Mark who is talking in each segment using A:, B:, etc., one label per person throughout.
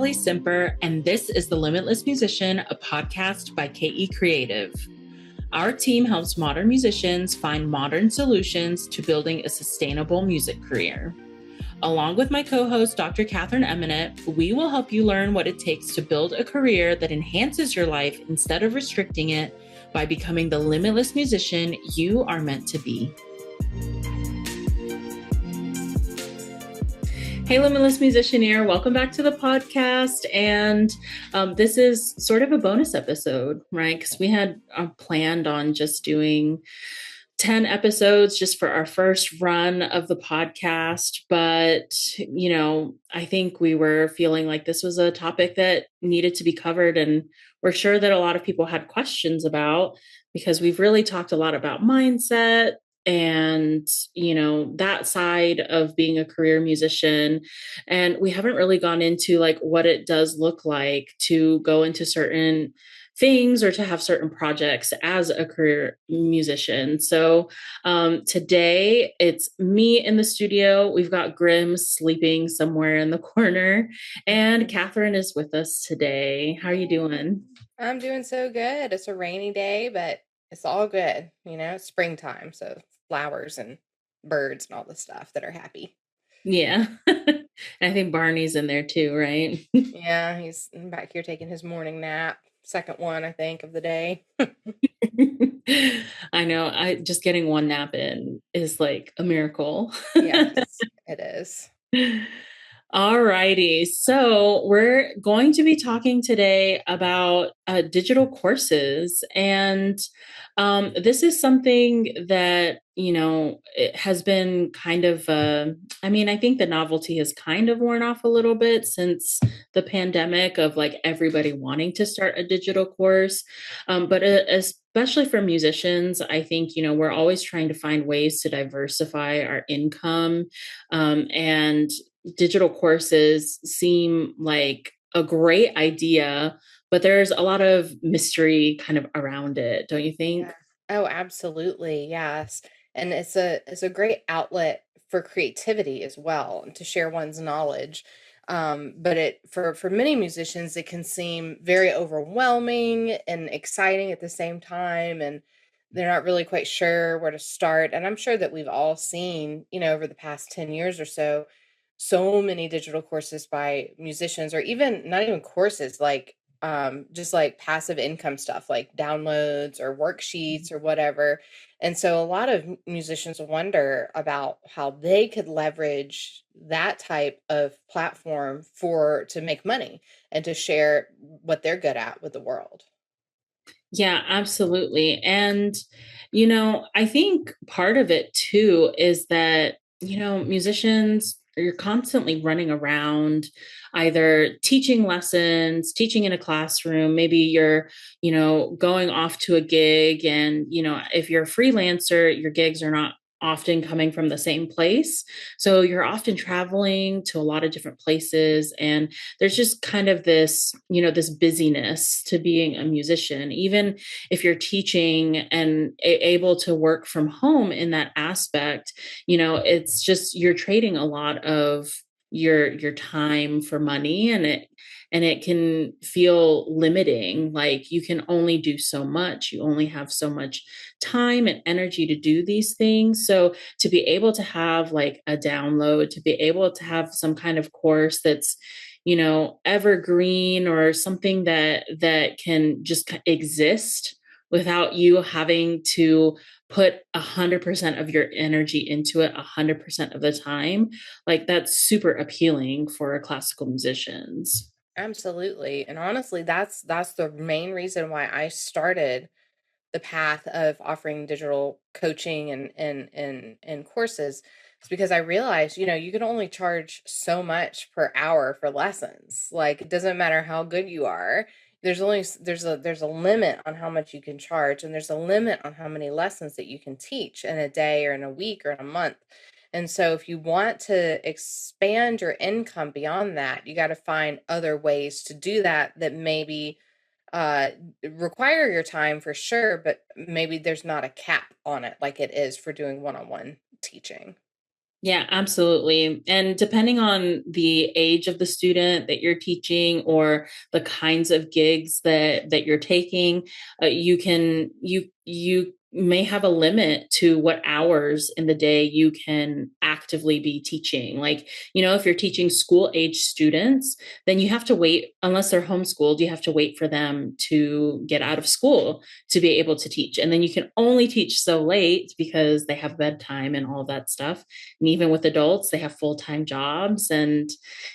A: Nathalie Simper, and this is The Limitless Musician, a podcast by KE Creative. Our team helps modern musicians find modern solutions to building a sustainable music career. Along with my co-host, Dr. Katherine Eminent, we will help you learn what it takes to build a career that enhances your life instead of restricting it by becoming the limitless musician you are meant to be. Hey, Limitless Musicianeer, welcome back to the podcast. And this is sort of a bonus episode, right? Because we had planned on just doing 10 episodes just for our first run of the podcast. But, I think we were feeling like this was a topic that needed to be covered. And we're sure that a lot of people had questions about, because we've really talked a lot about mindset and, that side of being a career musician. And we haven't really gone into like what it does look like to go into certain things or to have certain projects as a career musician. So today it's me in the studio. We've got Grim sleeping somewhere in the corner, and Katherine is with us today. How are you doing?
B: I'm doing so good. It's a rainy day, but it's all good. It's springtime, so flowers and birds and all the stuff that are happy.
A: Yeah. I think Barney's in there too, right?
B: Yeah, he's back here taking his morning nap. Second one, I think, of the day.
A: I know. I just getting one nap in is like a miracle.
B: Yes, it is.
A: All righty. So we're going to be talking today about digital courses. And this is something that, it has been kind of, I think the novelty has kind of worn off a little bit since the pandemic of like everybody wanting to start a digital course. But especially for musicians, I think, we're always trying to find ways to diversify our income. And digital courses seem like a great idea, but there's a lot of mystery kind of around it, don't you think?
B: Yeah. Oh, absolutely. Yes. And it's a great outlet for creativity as well, and to share one's knowledge. But it for many musicians, it can seem very overwhelming and exciting at the same time, and they're not really quite sure where to start. And I'm sure that we've all seen, over the past 10 years or so, so many digital courses by musicians, or even not even courses, like just like passive income stuff like downloads or worksheets or whatever. And so a lot of musicians wonder about how they could leverage that type of platform for to make money and to share what they're good at with the world.
A: Yeah, absolutely. And, I think part of it too is that, musicians, you're constantly running around, either teaching lessons, teaching in a classroom. Maybe you're, going off to a gig. And, if you're a freelancer, your gigs are not often coming from the same place. So you're often traveling to a lot of different places. And there's just kind of this, this busyness to being a musician, even if you're teaching and able to work from home in that aspect. It's just you're trading a lot of your time for money, and it can feel limiting. Like you can only do so much, you only have so much time and energy to do these things. So to be able to have like a download, to be able to have some kind of course that's, evergreen, or something that can just exist without you having to put 100% of your energy into it 100% of the time, like that's super appealing for classical musicians.
B: Absolutely. And honestly, that's the main reason why I started the path of offering digital coaching and courses. Is because I realized, you can only charge so much per hour for lessons. Like it doesn't matter how good you are. There's a limit on how much you can charge, and there's a limit on how many lessons that you can teach in a day or in a week or in a month. And so if you want to expand your income beyond that, you got to find other ways to do that that maybe uh require your time for sure, but maybe there's not a cap on it like it is for doing one-on-one teaching.
A: Yeah, absolutely. And depending on the age of the student that you're teaching or the kinds of gigs that you're taking, you may have a limit to what hours in the day you can actively be teaching. Like, if you're teaching school age students, then you have to wait unless they're homeschooled, you have to wait for them to get out of school to be able to teach. And then you can only teach so late because they have bedtime and all that stuff. And even with adults, they have full-time jobs. And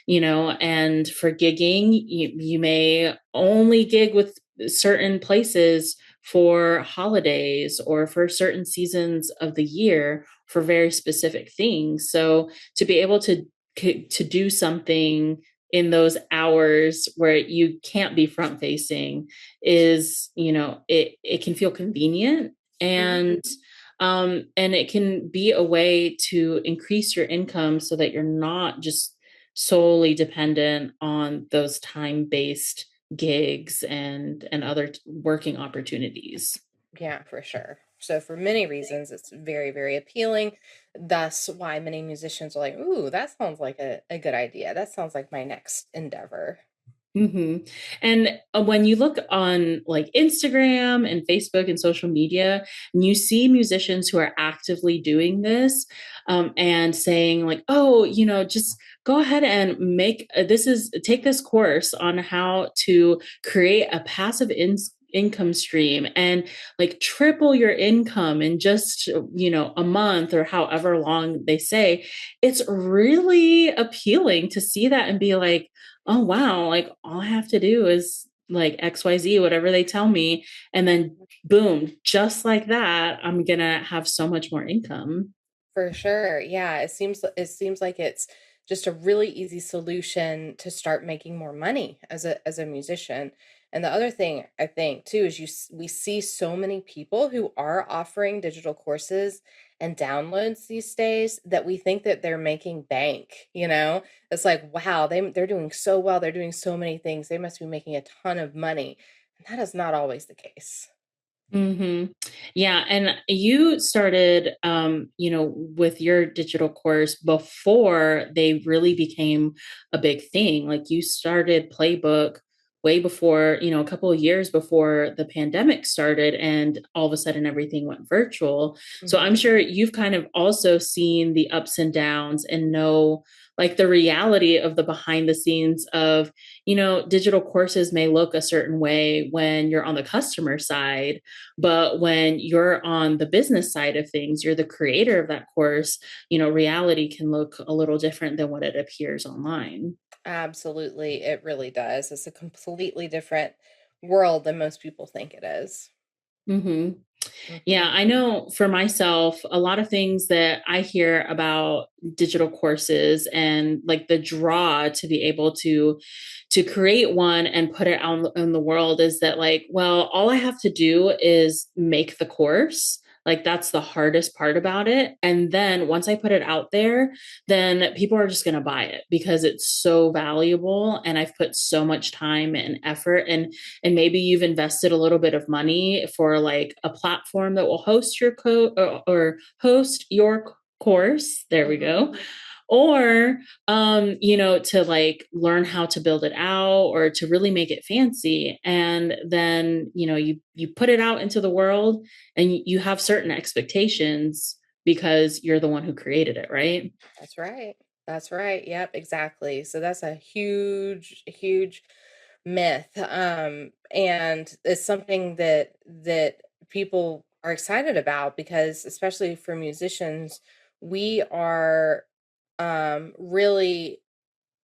A: for gigging, you may only gig with certain places for holidays or for certain seasons of the year for very specific things. So to be able to do something in those hours where you can't be front facing is, it can feel convenient,
B: Mhm.
A: and it can be a way to increase your income so that you're not just solely dependent on those time-based gigs and other working opportunities.
B: Yeah, for sure. So for many reasons, it's very, very appealing. Thus, why many musicians are like, "Ooh, that sounds like a good idea. That sounds like my next endeavor."
A: And when you look on like Instagram and Facebook and social media, and you see musicians who are actively doing this, and saying like, "Oh, just go ahead and take this course on how to create a passive income stream and like triple your income in just a month or however long they say." It's really appealing to see that and be like, oh wow, like all I have to do is like XYZ, whatever they tell me. And then boom, just like that, I'm gonna have so much more income.
B: For sure. Yeah, it seems like it's just a really easy solution to start making more money as a musician. And the other thing I think too is we see so many people who are offering digital courses and downloads these days that we think that they're making bank, you know? It's like, wow, they're doing so well, they're doing so many things. They must be making a ton of money. And that is not always the case.
A: hmm Yeah, and you started, with your digital course before they really became a big thing. Like you started Playbook way before, a couple of years before the pandemic started, and all of a sudden everything went virtual. So I'm
B: Mhm.
A: sure you've kind of also seen the ups and downs and know like the reality of the behind the scenes of, digital courses may look a certain way when you're on the customer side, but when you're on the business side of things, you're the creator of that course, reality can look a little different than what it appears online.
B: Absolutely, it really does. It's a completely different world than most people think it is.
A: hmm Yeah,
B: Mhm.
A: I know for myself, a lot of things that I hear about digital courses and like the draw to be able to create one and put it out in the world is that like, well, all I have to do is make the course. Like that's the hardest part about it. And then once I put it out there, then people are just going to buy it because it's so valuable and I've put so much time and effort, and maybe you've invested a little bit of money for like a platform that will host your or host your course. There we
B: Mhm.
A: go. Or to like learn how to build it out or to really make it fancy. And then, you put it out into the world and you have certain expectations because you're the one who created it, right?
B: That's right. That's right. Yep, exactly. So that's a huge, huge myth. And it's something that people are excited about because especially for musicians, we are really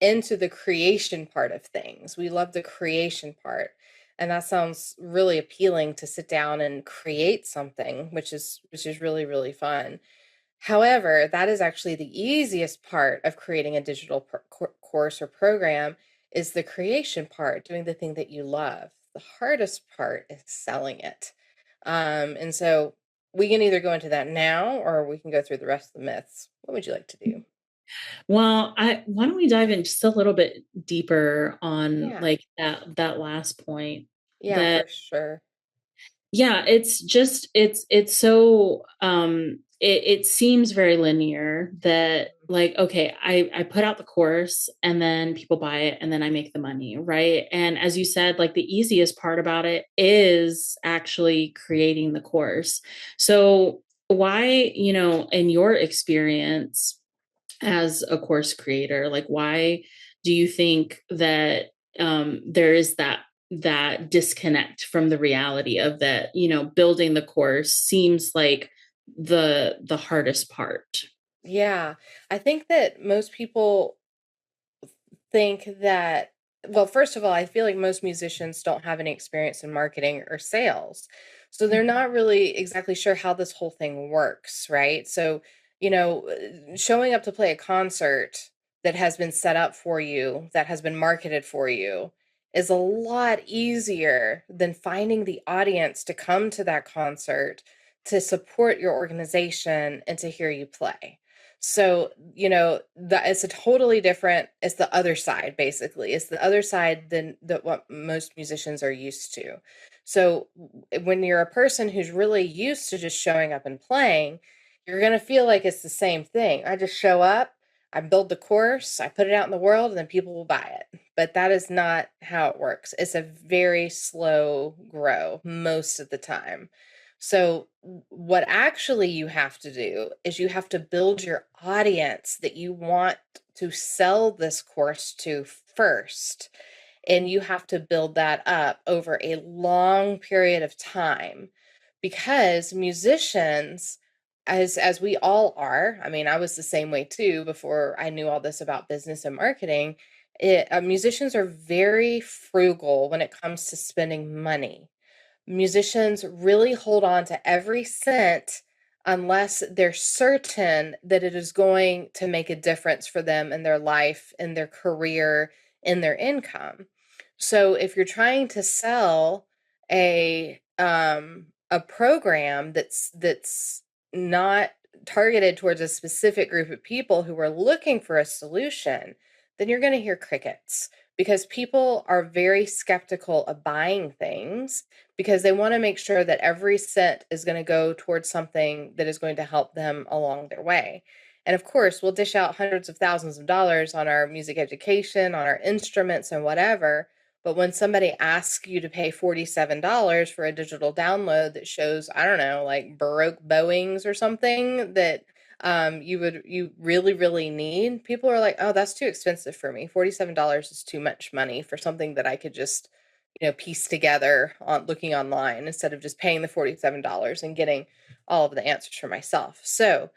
B: into the creation part of things. We love the creation part. And that sounds really appealing to sit down and create something, which is really, really fun. However, that is actually the easiest part of creating a digital course or program is the creation part, doing the thing that you love. The hardest part is selling it. And so we can either go into that now or we can go through the rest of the myths. What would you like to do?
A: Well, I why don't we dive in just a little bit deeper on
B: Yeah.
A: like that last point
B: Yeah,
A: that
B: for sure.
A: yeah, it's just it's so it seems very linear that like, okay, I put out the course and then people buy it and then I make the money, right? And as you said, like the easiest part about it is actually creating the course. So why, in your experience as a course creator, like why do you think that there is that disconnect from the reality of that, building the course seems like the hardest part.
B: Yeah, I think that most people think that, well, first of all, I feel like most musicians don't have any experience in marketing or sales. So they're
A: Mhm.
B: not really exactly sure how this whole thing works, right? So, showing up to play a concert that has been set up for you, that has been marketed for you, is a lot easier than finding the audience to come to that concert to support your organization and to hear you play. So, that it's a totally different, it's the other side basically. It's the other side than what most musicians are used to. So, when you're a person who's really used to just showing up and playing, you're going to feel like it's the same thing. I just show up, I build the course, I put it out in the world, and then people will buy it. But that is not how it works. It's a very slow grow most of the time. So, what actually you have to do is you have to build your audience that you want to sell this course to first. And you have to build that up over a long period of time because musicians, as we all are, I mean, I was the same way too before I knew all this about business and marketing. Musicians are very frugal when it comes to spending money. Musicians really hold on to every cent unless they're certain that it is going to make a difference for them in their life, in their career, in their income. So if you're trying to sell a program that's not targeted towards a specific group of people who are looking for a solution, then you're going to hear crickets because people are very skeptical of buying things because they want to make sure that every cent is going to go towards something that is going to help them along their way. And of course, we'll dish out hundreds of thousands of dollars on our music education, on our instruments, and whatever. But when somebody asks you to pay $47 for a digital download that shows, I don't know, like Baroque bowings or something that you really, really need, people are like, oh, that's too expensive for me. $47 is too much money for something that I could just piece together on looking online instead of just paying the $47 and getting all of the answers for myself. So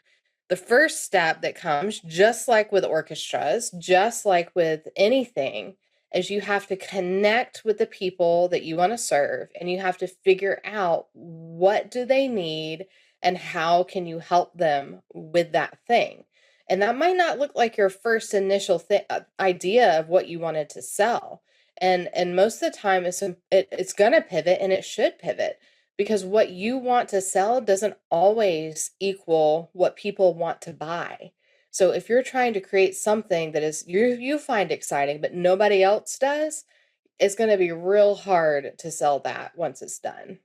B: the first step that comes, just like with orchestras, just like with anything, is you have to connect with the people that you want to serve and you have to figure out what do they need and how can you help them with that thing. And that might not look like your first initial idea of what you wanted to sell. And most of the time it's going to pivot and it should pivot because what you want to sell doesn't always equal what people want to buy. So if you're trying to create something that is you find exciting but nobody else does, it's going to be real hard to sell that once it's done.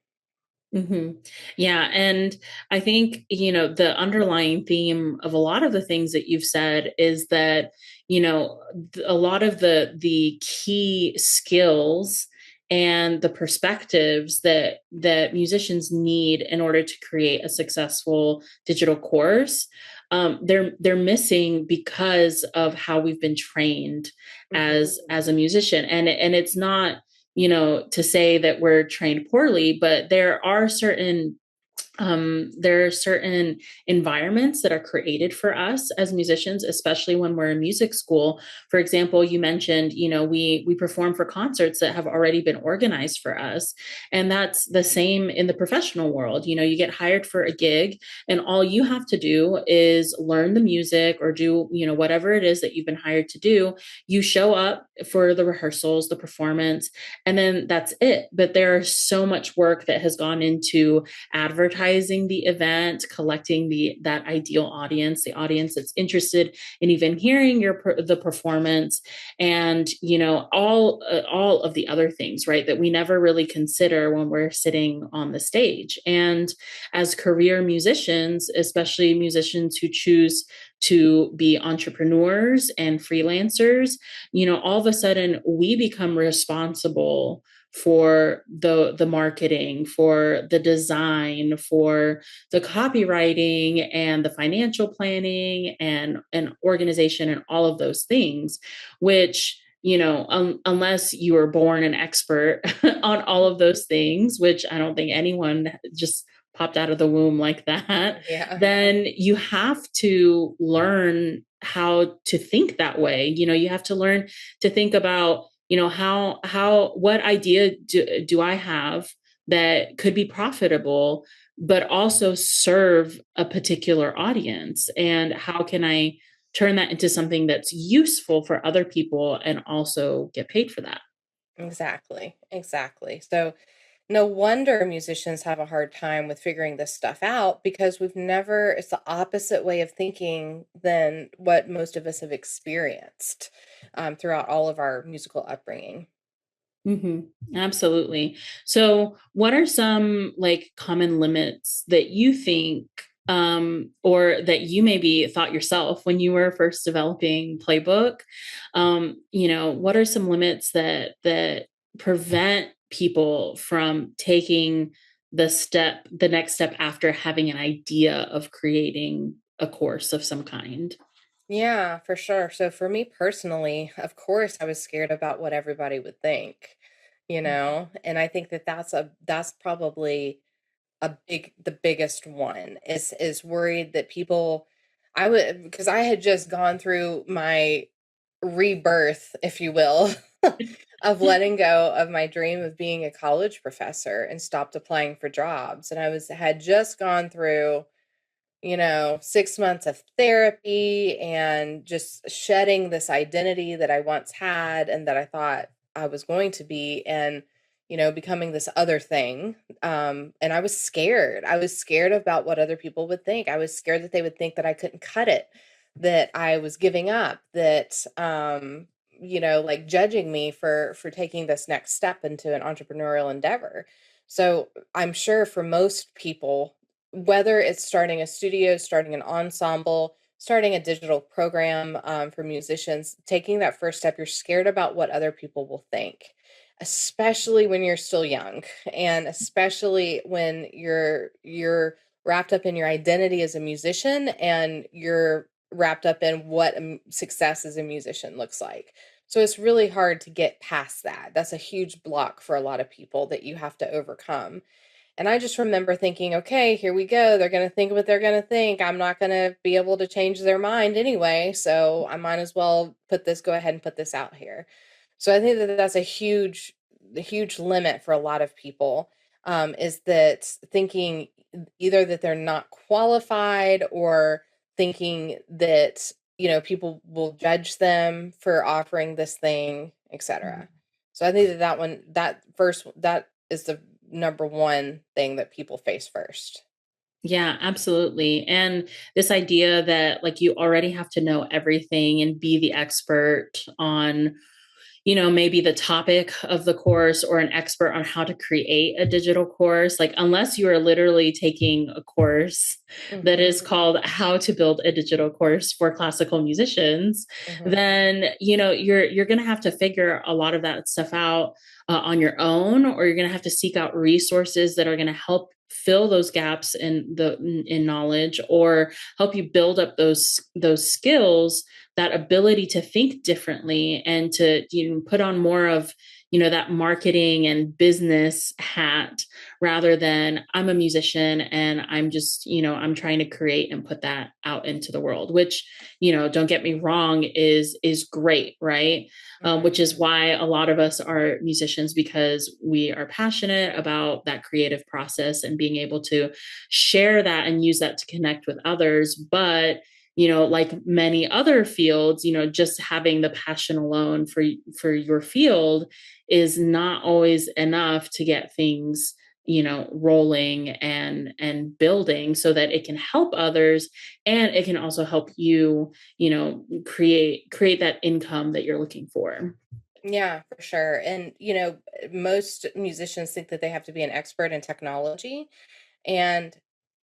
A: Hmm. Yeah. And I think, the underlying theme of a lot of the things that you've said is that, a lot of the key skills and the perspectives that musicians need in order to create a successful digital course, they're missing because of how we've been trained as
B: Mhm.
A: a musician. And it's not, to say that we're trained poorly, but there are certain environments that are created for us as musicians, especially when we're in music school. For example, you mentioned, we perform for concerts that have already been organized for us. And that's the same in the professional world. You get hired for a gig and all you have to do is learn the music or do, whatever it is that you've been hired to do. You show up for the rehearsals, the performance, and then that's it. But there is so much work that has gone into advertising advertising the event, collecting that ideal audience, the audience that's interested in even hearing the performance, and all of the other things, right, that we never really consider when we're sitting on the stage. And as career musicians, especially musicians who choose to be entrepreneurs and freelancers, all of a sudden we become responsible for the marketing, for the design, for the copywriting and the financial planning and organization and all of those things, which unless you were born an expert on all of those things, which I don't think anyone just popped out of the womb like that,
B: Yeah.
A: then you have to learn how to think that way. You have to learn to think about, what idea do I have that could be profitable, but also serve a particular audience? And how can I turn that into something that's useful for other people and also get paid for that?
B: Exactly. Exactly. So no wonder musicians have a hard time with figuring this stuff out because it's the opposite way of thinking than what most of us have experienced throughout all of our musical upbringing.
A: Hmm. Absolutely. So, what are some like common limits that you think, or that you maybe thought yourself when you were first developing Playbook? What are some limits that prevent people from taking the next step after having an idea of creating a course of some kind?
B: Yeah, for sure. So for me personally, of course, I was scared about what everybody would think, and I think that that's probably the biggest one is worried that people I would because I had just gone through my rebirth, if you will, of letting go of my dream of being a college professor and stopped applying for jobs. And I had just gone through 6 months of therapy and just shedding this identity that I once had and that I thought I was going to be, and, becoming this other thing. And I was scared. I was scared about what other people would think. I was scared that they would think that I couldn't cut it, that I was giving up, that, like judging me for taking this next step into an entrepreneurial endeavor. So I'm sure for most people, whether it's starting a studio, starting an ensemble, starting a digital program for musicians, taking that first step, you're scared about what other people will think, especially when you're still young, and especially when you're wrapped up in your identity as a musician, and you're wrapped up in what success as a musician looks like. So it's really hard to get past that. That's a huge block for a lot of people that you have to overcome. And I just remember thinking, okay, here we go. They're going to think what they're going to think. I'm not going to be able to change their mind anyway. So I might as well go ahead and put this out here. So I think that that's a huge limit for a lot of people, is that thinking either that they're not qualified, or thinking that, people will judge them for offering this thing, etc. So I think that that is the number one thing that people face first.
A: Yeah, absolutely. And this idea that like you already have to know everything and be the expert on, maybe the topic of the course, or an expert on how to create a digital course. Like, unless you are literally taking a course that
B: Mhm,
A: is called How to Build a Digital Course for Classical Musicians,
B: mhm,
A: then, you're going to have to figure a lot of that stuff out on your own, or you're going to have to seek out resources that are going to help fill those gaps in knowledge, or help you build up those skills, that ability to think differently, and to put on more of that marketing and business hat, rather than I'm a musician and I'm just I'm trying to create and put that out into the world, which don't get me wrong, is great, right?
B: mhm,
A: Which is why a lot of us are musicians, because we are passionate about that creative process and being able to share that and use that to connect with others. But like many other fields, just having the passion alone for your field is not always enough to get things rolling and building so that it can help others, and it can also help you, create that income that you're looking for.
B: Yeah, for sure. And, most musicians think that they have to be an expert in technology. And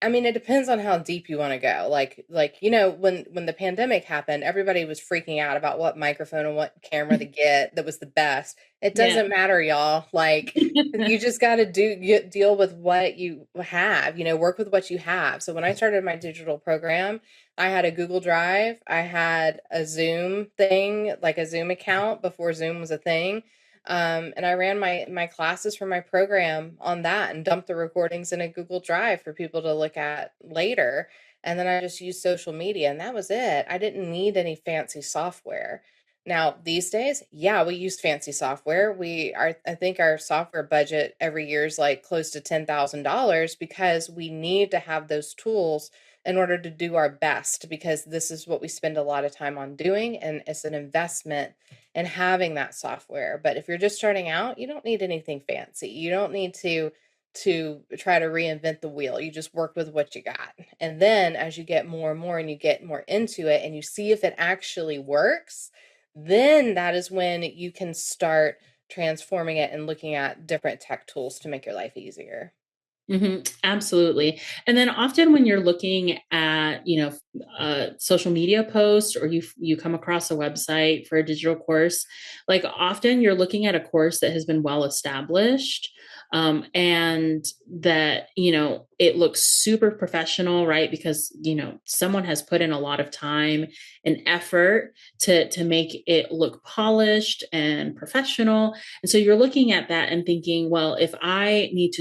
B: I mean, it depends on how deep you want to go. When the pandemic happened, everybody was freaking out about what microphone and what camera to get that was the best. It
A: Yeah.
B: doesn't matter, y'all. Like, you just got to deal with what you have, work with what you have. So when I started my digital program, I had a Google Drive, I had a Zoom thing, like a Zoom account before Zoom was a thing. And I ran my classes for my program on that and dumped the recordings in a Google Drive for people to look at later. And then I just used social media, and that was it. I didn't need any fancy software. Now, these days, yeah, we use fancy software. I think our software budget every year is like close to $10,000 because we need to have those tools in order to do our best, because this is what we spend a lot of time on doing, and it's an investment and having that software. But if you're just starting out, you don't need anything fancy. You don't need to try to reinvent the wheel. You just work with what you got. And then as you get more and more and you get more into it and you see if it actually works, then that is when you can start transforming it and looking at different tech tools to make your life easier.
A: Absolutely. And then often when you're looking at, social media posts, or you come across a website for a digital course, like often you're looking at a course that has been well established, and that, it looks super professional, right? Because, someone has put in a lot of time and effort to make it look polished and professional. And so you're looking at that and thinking, well, if I'm going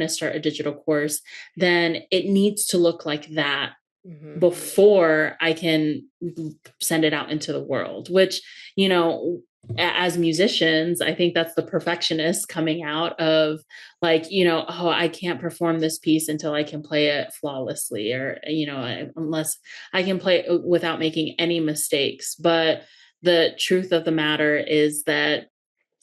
A: to start a digital course, then it needs to look like that
B: Hmm.
A: before I can send it out into the world, which, as musicians, I think that's the perfectionist coming out of, like, oh, I can't perform this piece until I can play it flawlessly, or, unless I can play it without making any mistakes. But the truth of the matter is that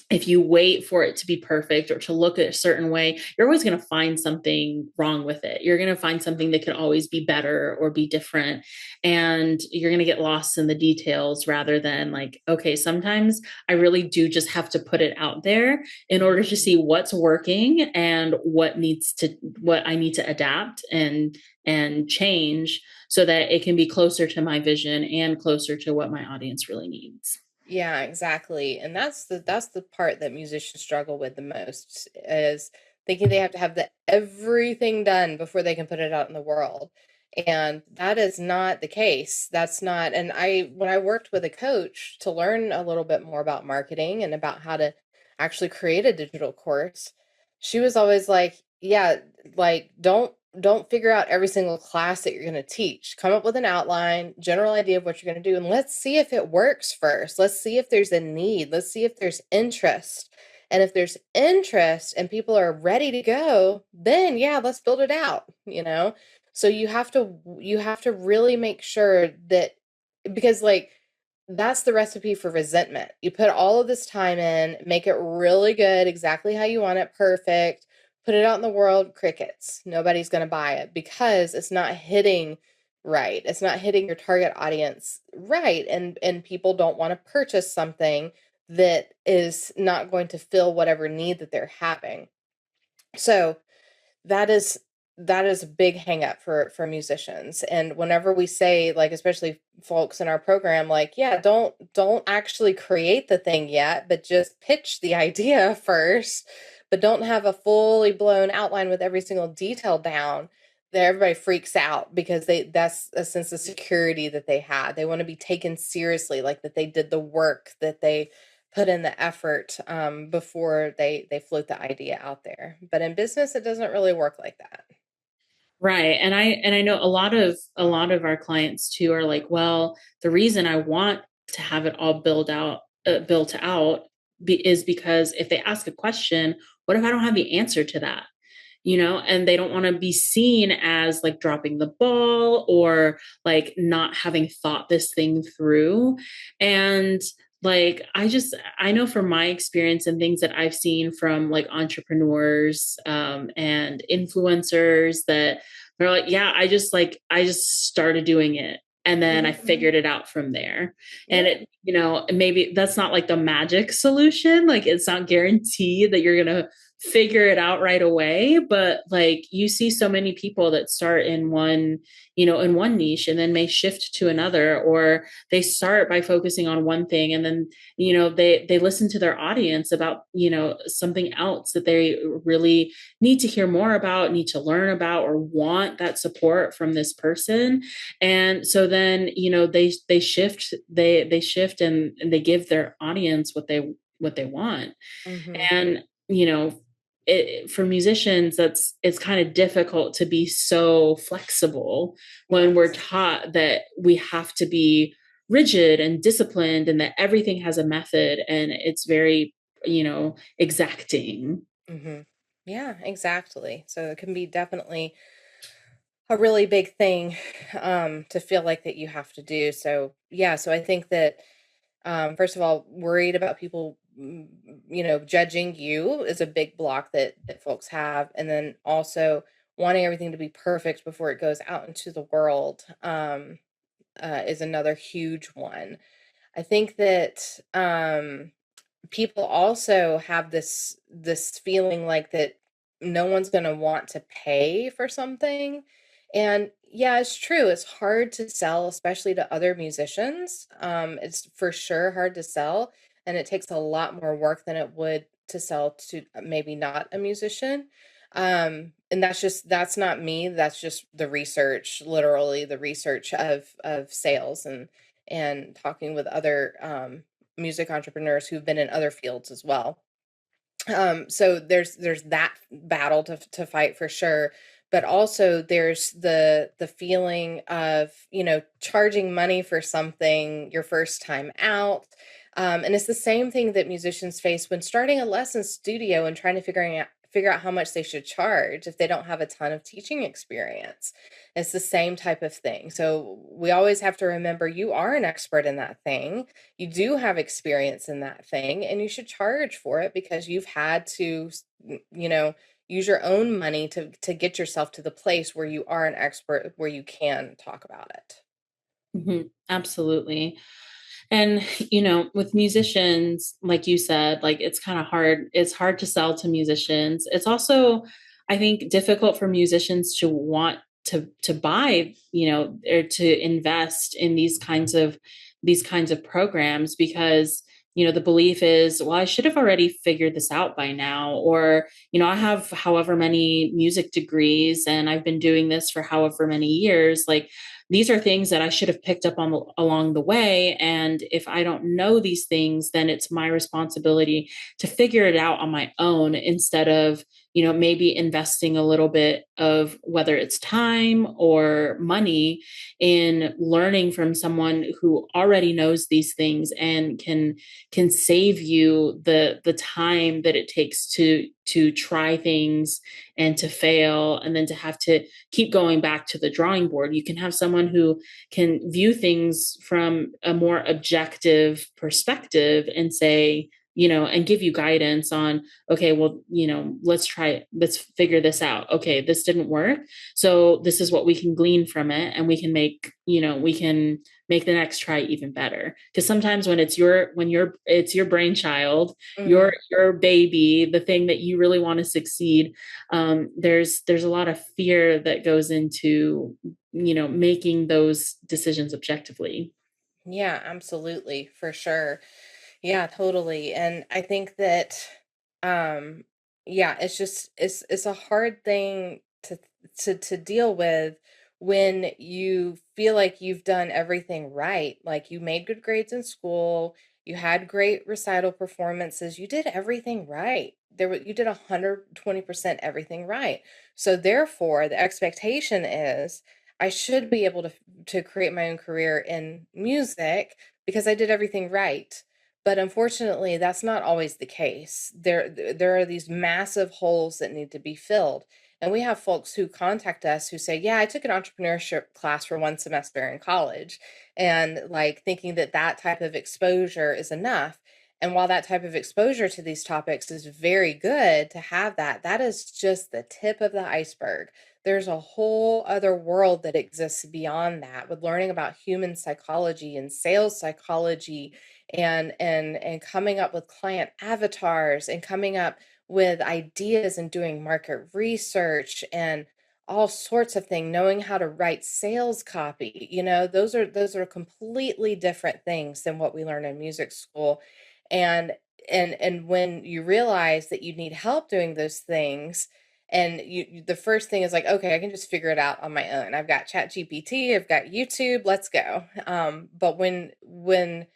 A: if you wait for it to be perfect or to look a certain way, you're always going to find something wrong with it. You're going to find something that could always be better or be different. And you're going to get lost in the details, rather than like, okay, sometimes I really do just have to put it out there in order to see what's working and what I need to adapt and change, so that it can be closer to my vision and closer to what my audience really needs.
B: Yeah, exactly. And that's the part that musicians struggle with the most, is thinking they have to have everything done before they can put it out in the world. And that is not the case. That's not, and when I worked with a coach to learn a little bit more about marketing and about how to actually create a digital course, she was always like, yeah, like don't figure out every single class that you're going to teach. Come up with an outline, general idea of what you're going to do, and let's see if it works first. Let's see if there's a need. Let's see if there's interest. And if there's interest and people are ready to go, then yeah, let's build it out. So you have to really make sure that, because like that's the recipe for resentment. You put all of this time in, make it really good, exactly how you want it, perfect, put it out in the world, crickets. Nobody's going to buy it because it's not hitting right. It's not hitting your target audience right. And people don't want to purchase something that is not going to fill whatever need that they're having. So that is that is a big hang up for musicians. And whenever we say, like, especially folks in our program, like, yeah, don't actually create the thing yet, but just pitch the idea first, but don't have a fully blown outline with every single detail down, then everybody freaks out, because that's a sense of security that they had. They want to be taken seriously, like that they did the work, that they put in the effort, before they float the idea out there. But in business, it doesn't really work like that.
A: Right. And I know a lot of our clients too are like, well, the reason I want to have it all built out is because if they ask a question, what if I don't have the answer to that? And they don't want to be seen as like dropping the ball, or like not having thought this thing through. And like I know from my experience and things that I've seen from like entrepreneurs and influencers that they're like, yeah, I just started doing it and then I
B: Mhm.
A: figured it out from there. And
B: Yeah.
A: it, you know, maybe that's not like the magic solution. Like it's not guaranteed that you're gonna figure it out right away, but like you see so many people that start in one, you know, in one niche and then may shift to another, or they start by focusing on one thing and then, you know, they listen to their audience about, you know, something else that they really need to hear more about, need to learn about, or want that support from this person. And so then, you know, they shift and they give their audience what they want.
B: Mhm.
A: And, you know, for musicians, it's kind of difficult to be so flexible when we're
B: Yes.
A: taught that we have to be rigid and disciplined and that everything has a method and it's very, you know, exacting.
B: Mhm. Yeah, exactly. So it can be definitely a really big thing to feel like that you have to do. So yeah, so I think that first of all, worried about people judging you is a big block that folks have, and then also wanting everything to be perfect before it goes out into the world is another huge one. I think that people also have this feeling like that no one's going to want to pay for something. And yeah, it's true, it's hard to sell, especially to other musicians. It's for sure hard to sell, and it takes a lot more work than it would to sell to maybe not a musician. And that's not me, that's just the research, literally the research of sales, and talking with other music entrepreneurs who've been in other fields as well. So there's that battle to fight for sure, but also there's the feeling of, charging money for something your first time out. And it's the same thing that musicians face when starting a lesson studio and trying to figure out how much they should charge if they don't have a ton of teaching experience. It's the same type of thing. So we always have to remember you are an expert in that thing, you do have experience in that thing, and you should charge for it because you've had to use your own money to get yourself to the place where you are an expert, where you can talk about it.
A: Absolutely. And, you know, with musicians, like you said, like it's kind of hard. It's hard to sell to musicians. It's also, I think, difficult for musicians to want to buy, you know, or to invest in these kinds of programs because, you know, the belief is, well, I should have already figured this out by now. Or, you know, I have however many music degrees and I've been doing this for however many years. Like these are things that I should have picked up on along the way. And if I don't know these things, then it's my responsibility to figure it out on my own instead of, you know, maybe investing a little bit of whether it's time or money in learning from someone who already knows these things and can save you the time that it takes to try things and to fail and then to have to keep going back to the drawing board. You can have someone who can view things from a more objective perspective and say, you know, and give you guidance on, okay, well, you know, let's figure this out. Okay, this didn't work. So this is what we can glean from it. And we can make, you know, we can make the next try even better. Because sometimes when it's your brainchild,
B: Hmm.
A: your baby, the thing that you really want to succeed, there's a lot of fear that goes into, you know, making those decisions objectively.
B: Yeah, absolutely, for sure. Yeah, totally. And I think that um yeah, it's a hard thing to deal with when you feel like you've done everything right. Like you made good grades in school, you had great recital performances, you did everything right. You did 120% everything right. So therefore, the expectation is I should be able to create my own career in music because I did everything right. But unfortunately, that's not always the case. There are these massive holes that need to be filled. And we have folks who contact us who say, yeah, I took an entrepreneurship class for 1 semester in college, and like thinking that that type of exposure is enough. And while that type of exposure to these topics is very good to have, that is just the tip of the iceberg. There's a whole other world that exists beyond that, with learning about human psychology and sales psychology, and coming up with client avatars, and coming up with ideas, and doing market research, and all sorts of things, knowing how to write sales copy. Those are completely different things than what we learn in music school. And and when you realize that you need help doing those things, and the first thing is like, okay, I can just figure it out on my own. I've got Chat GPT, I've got YouTube, let's go. But when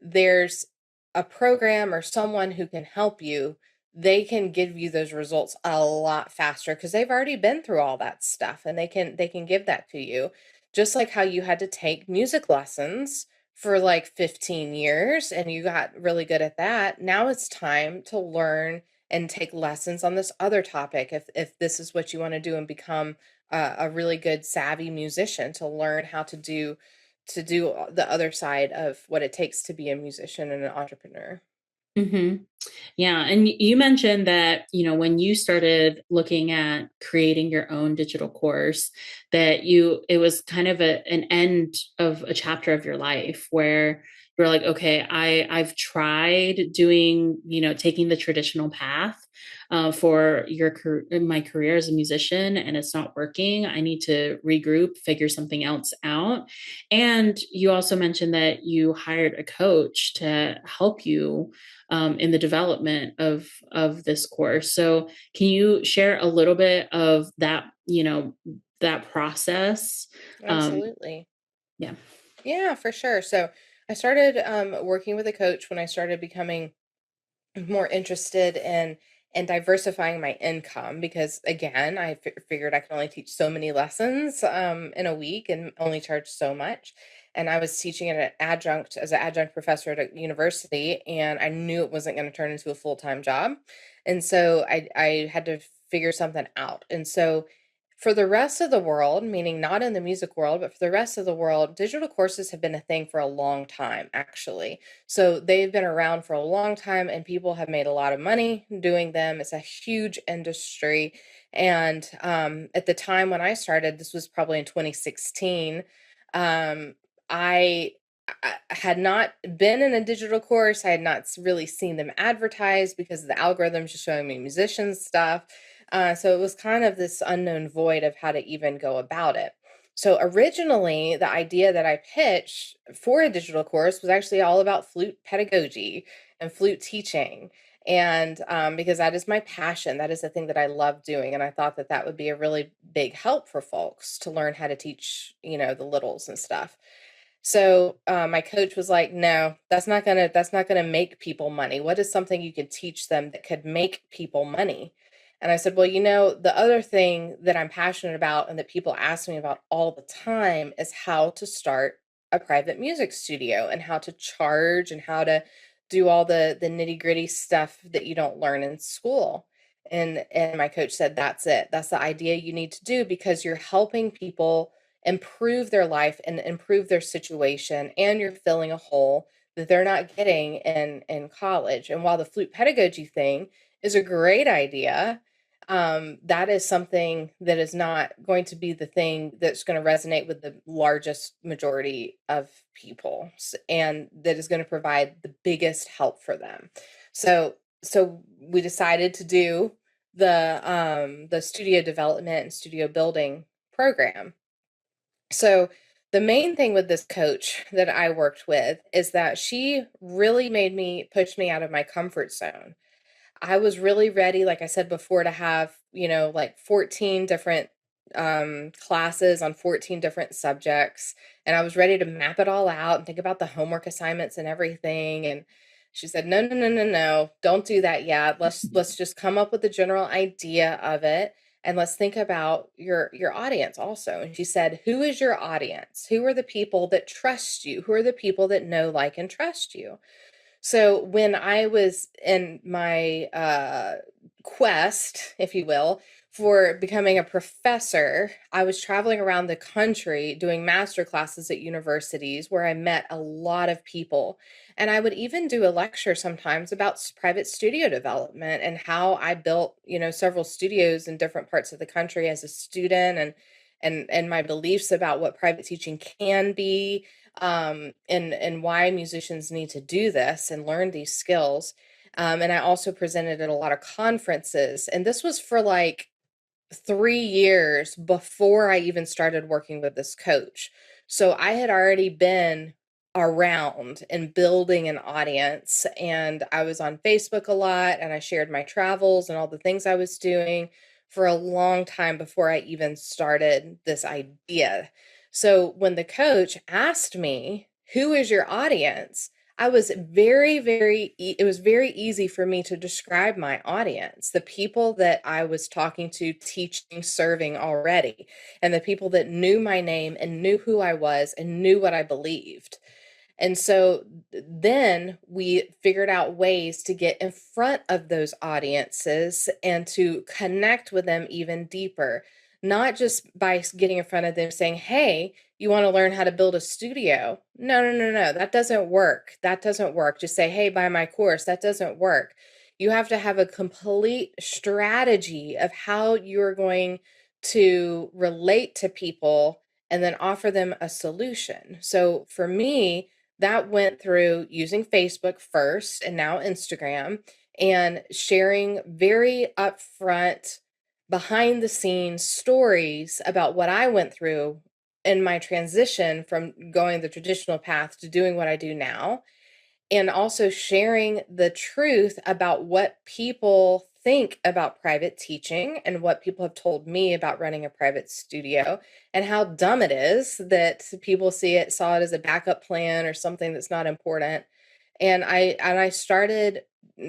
B: there's a program or someone who can help you, they can give you those results a lot faster because they've already been through all that stuff, and they can give that to you. Just like how you had to take music lessons for like 15 years and you got really good at that. Now it's time to learn and take lessons on this other topic, if this is what you want to do, and become a really good savvy musician, to learn how to do the other side of what it takes to be a musician and an entrepreneur.
A: Mhm. Yeah, and you mentioned that, when you started looking at creating your own digital course, that it was kind of an end of a chapter of your life where you're like, okay, I've tried doing, taking the traditional path for my career as a musician, and it's not working. I need to regroup, figure something else out. And you also mentioned that you hired a coach to help you in the development of this course. So, can you share a little bit of that? That process. Um,
B: Absolutely.
A: yeah.
B: Yeah, for sure. So I started working with a coach when I started becoming more interested in diversifying my income, because again, I figured I could only teach so many lessons in a week and only charge so much. And I was teaching at an adjunct as an adjunct professor at a university, and I knew it wasn't going to turn into a full-time job. And so I had to figure something out. And so for the rest of the world, meaning not in the music world, but for the rest of the world, digital courses have been a thing for a long time, actually. So they've been around for a long time, and people have made a lot of money doing them. It's a huge industry. And at the time when I started, this was probably in 2016, um, I, I had not been in a digital course. I had not really seen them advertised because the algorithms just showing me musician stuff. So it was kind of this unknown void of how to even go about it. So originally, the idea that I pitched for a digital course was actually all about flute pedagogy and flute teaching. And because that is my passion, that is the thing that I love doing. And I thought that that would be a really big help for folks to learn how to teach, the littles and stuff. So my coach was like, "No, that's not gonna make people money. What is something you could teach them that could make people money?" And I said, "Well, the other thing that I'm passionate about and that people ask me about all the time is how to start a private music studio, and how to charge, and how to do all the nitty gritty stuff that you don't learn in school." And my coach said, "That's it. That's the idea you need to do, because you're helping people improve their life and improve their situation, and you're filling a hole that they're not getting in college." And while the flute pedagogy thing is a great idea, that is something that is not going to be the thing that's going to resonate with the largest majority of people, and that is going to provide the biggest help for them. So we decided to do the studio development and studio building program. So the main thing with this coach that I worked with is that she really made me push me out of my comfort zone. I was really ready, like I said before, to have, like 14 different classes on 14 different subjects. And I was ready to map it all out and think about the homework assignments and everything. And she said, "No, no, no, no, no, don't do that yet. Let's just come up with the general idea of it. And let's think about your audience also." And she said, "Who is your audience? Who are the people that trust you? Who are the people that know, like, and trust you?" So when I was in my quest, if you will, for becoming a professor, I was traveling around the country doing master classes at universities where I met a lot of people. And I would even do a lecture sometimes about private studio development and how I built, several studios in different parts of the country as a student, and my beliefs about what private teaching can be, and why musicians need to do this and learn these skills. And I also presented at a lot of conferences. And this was for like 3 years before I even started working with this coach. So I had already been around and building an audience, and I was on Facebook a lot, and I shared my travels and all the things I was doing for a long time before I even started this idea. So when the coach asked me, "Who is your audience?" I was it was very easy for me to describe my audience, the people that I was talking to, teaching, serving already, and the people that knew my name and knew who I was and knew what I believed. And so then we figured out ways to get in front of those audiences and to connect with them even deeper, not just by getting in front of them saying, "Hey, you want to learn how to build a studio?" No, no, no, no. That doesn't work. That doesn't work. Just say, "Hey, buy my course." That doesn't work. You have to have a complete strategy of how you're going to relate to people and then offer them a solution. So for me, that went through using Facebook first and now Instagram, and sharing very upfront, behind the scenes stories about what I went through in my transition from going the traditional path to doing what I do now, and also sharing the truth about what people think about private teaching and what people have told me about running a private studio, and how dumb it is that people saw it as a backup plan or something that's not important. And I started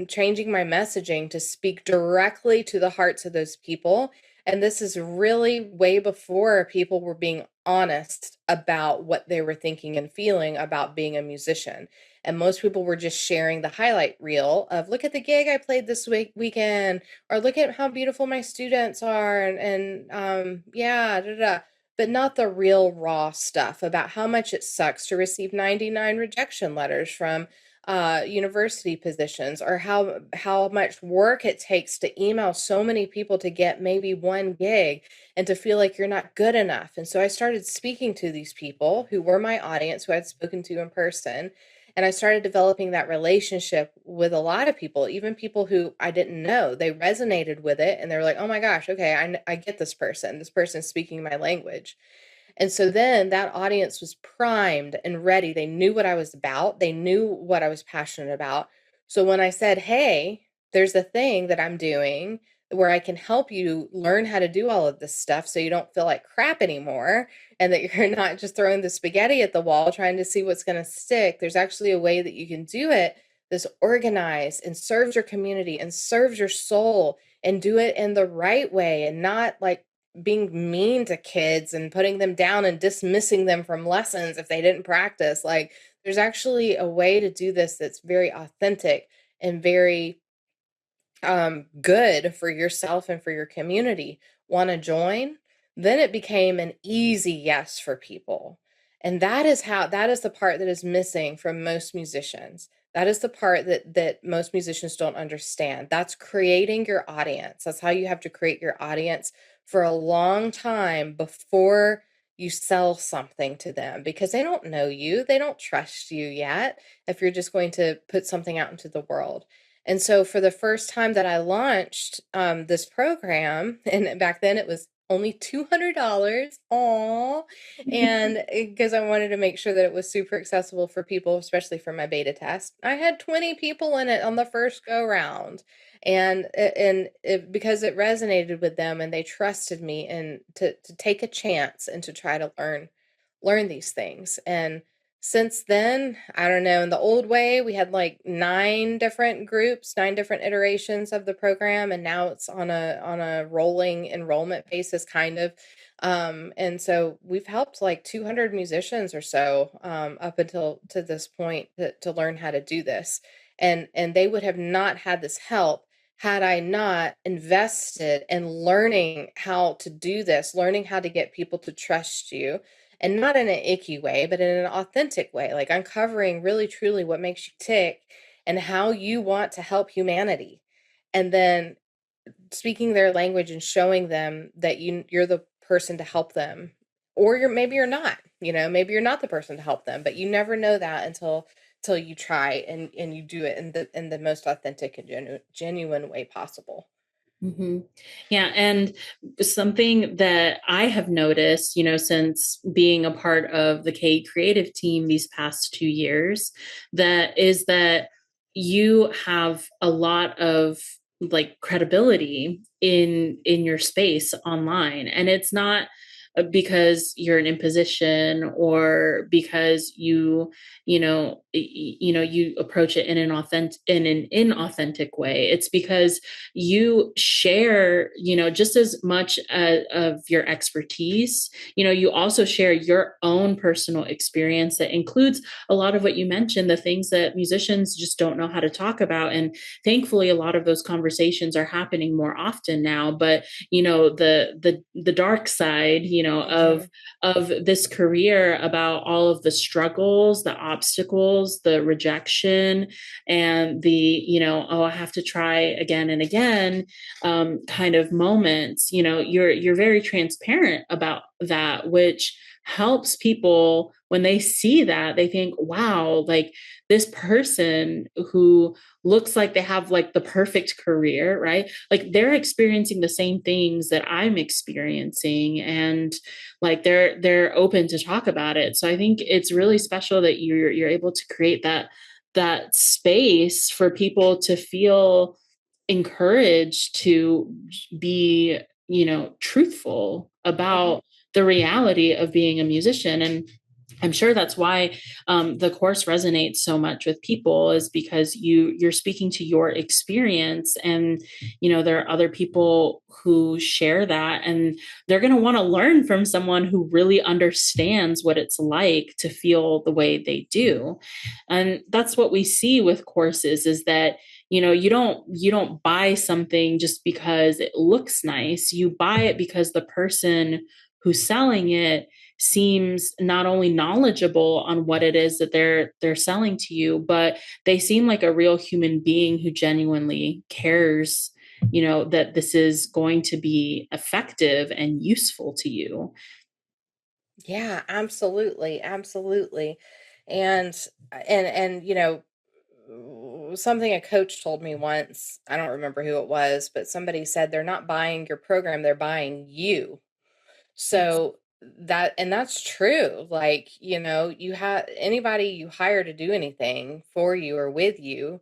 B: changing my messaging to speak directly to the hearts of those people. And this is really way before people were being honest about what they were thinking and feeling about being a musician. And most people were just sharing the highlight reel of, "Look at the gig I played this weekend," or "Look at how beautiful my students are," and yeah, da, da, da. But not the real raw stuff about how much it sucks to receive 99 rejection letters from university positions, or how much work it takes to email so many people to get maybe one gig, and to feel like you're not good enough. And so I started speaking to these people who were my audience, who I'd spoken to in person, and I started developing that relationship with a lot of people, even people who I didn't know. They resonated with it, and they were like, "Oh my gosh, okay, I get this person. This person's speaking my language." And so then that audience was primed and ready. They knew what I was about. They knew what I was passionate about. So when I said, "Hey, there's a thing that I'm doing where I can help you learn how to do all of this stuff so you don't feel like crap anymore, and that you're not just throwing the spaghetti at the wall trying to see what's going to stick. There's actually a way that you can do it that's organized and serves your community and serves your soul, and do it in the right way, and not like being mean to kids and putting them down and dismissing them from lessons if they didn't practice. Like, there's actually a way to do this that's very authentic and very good for yourself and for your community. Want to join?" Then it became an easy yes for people. And that is the part that is missing from most musicians. That is the part that most musicians don't understand. That's creating your audience. That's how you have to create your audience for a long time before you sell something to them, because they don't know you. They don't trust you yet if you're just going to put something out into the world. And so for the first time that I launched this program, and back then it was only $200, aw, and because I wanted to make sure that it was super accessible for people, especially for my beta test, I had 20 people in it on the first go round, because it resonated with them, and they trusted me, and to take a chance and to try to learn these things. And since then, I don't know, in the old way, we had like 9 different groups, 9 different iterations of the program, and now it's on a rolling enrollment basis, kind of. And so we've helped like 200 musicians or so, up until to this point, to learn how to do this. And they would have not had this help had I not invested in learning how to do this, learning how to get people to trust you, and not in an icky way, but in an authentic way, like uncovering really truly what makes you tick and how you want to help humanity. And then speaking their language and showing them that you're the person to help them. Or maybe you're not, maybe you're not the person to help them, but you never know that until you try and you do it in the most authentic and genuine way possible.
A: Hmm. Yeah. And something that I have noticed, since being a part of the K creative team these past 2 years, that you have a lot of like credibility in your space online. And it's not because you're an imposition or because you approach it in an inauthentic way. It's because you share, just as much of your expertise. You also share your own personal experience that includes a lot of what you mentioned, the things that musicians just don't know how to talk about. And thankfully, a lot of those conversations are happening more often now. But the dark side,
B: Mhm.
A: of this career, about all of the struggles, the obstacles, the rejection, and the oh, I have to try again and again, kind of moments. You're very transparent about that, which helps people. When they see that, they think, wow, like this person who looks like they have like the perfect career, right? Like they're experiencing the same things that I'm experiencing, and like they're open to talk about it. So I think it's really special that you're able to create that space for people to feel encouraged to be, truthful
B: Mhm.
A: about the reality of being a musician. And I'm sure that's why the course resonates so much with people, is because you're speaking to your experience, and there are other people who share that, and they're going to want to learn from someone who really understands what it's like to feel the way they do. And that's what we see with courses, is that you don't buy something just because it looks nice. You buy it because the person who's selling it seems not only knowledgeable on what it is that they're selling to you, but they seem like a real human being who genuinely cares, that this is going to be effective and useful to you.
B: Yeah, absolutely, absolutely. And something a coach told me once, I don't remember who it was, but somebody said they're not buying your program, they're buying you. So that's true. Like, you have anybody you hire to do anything for you or with you,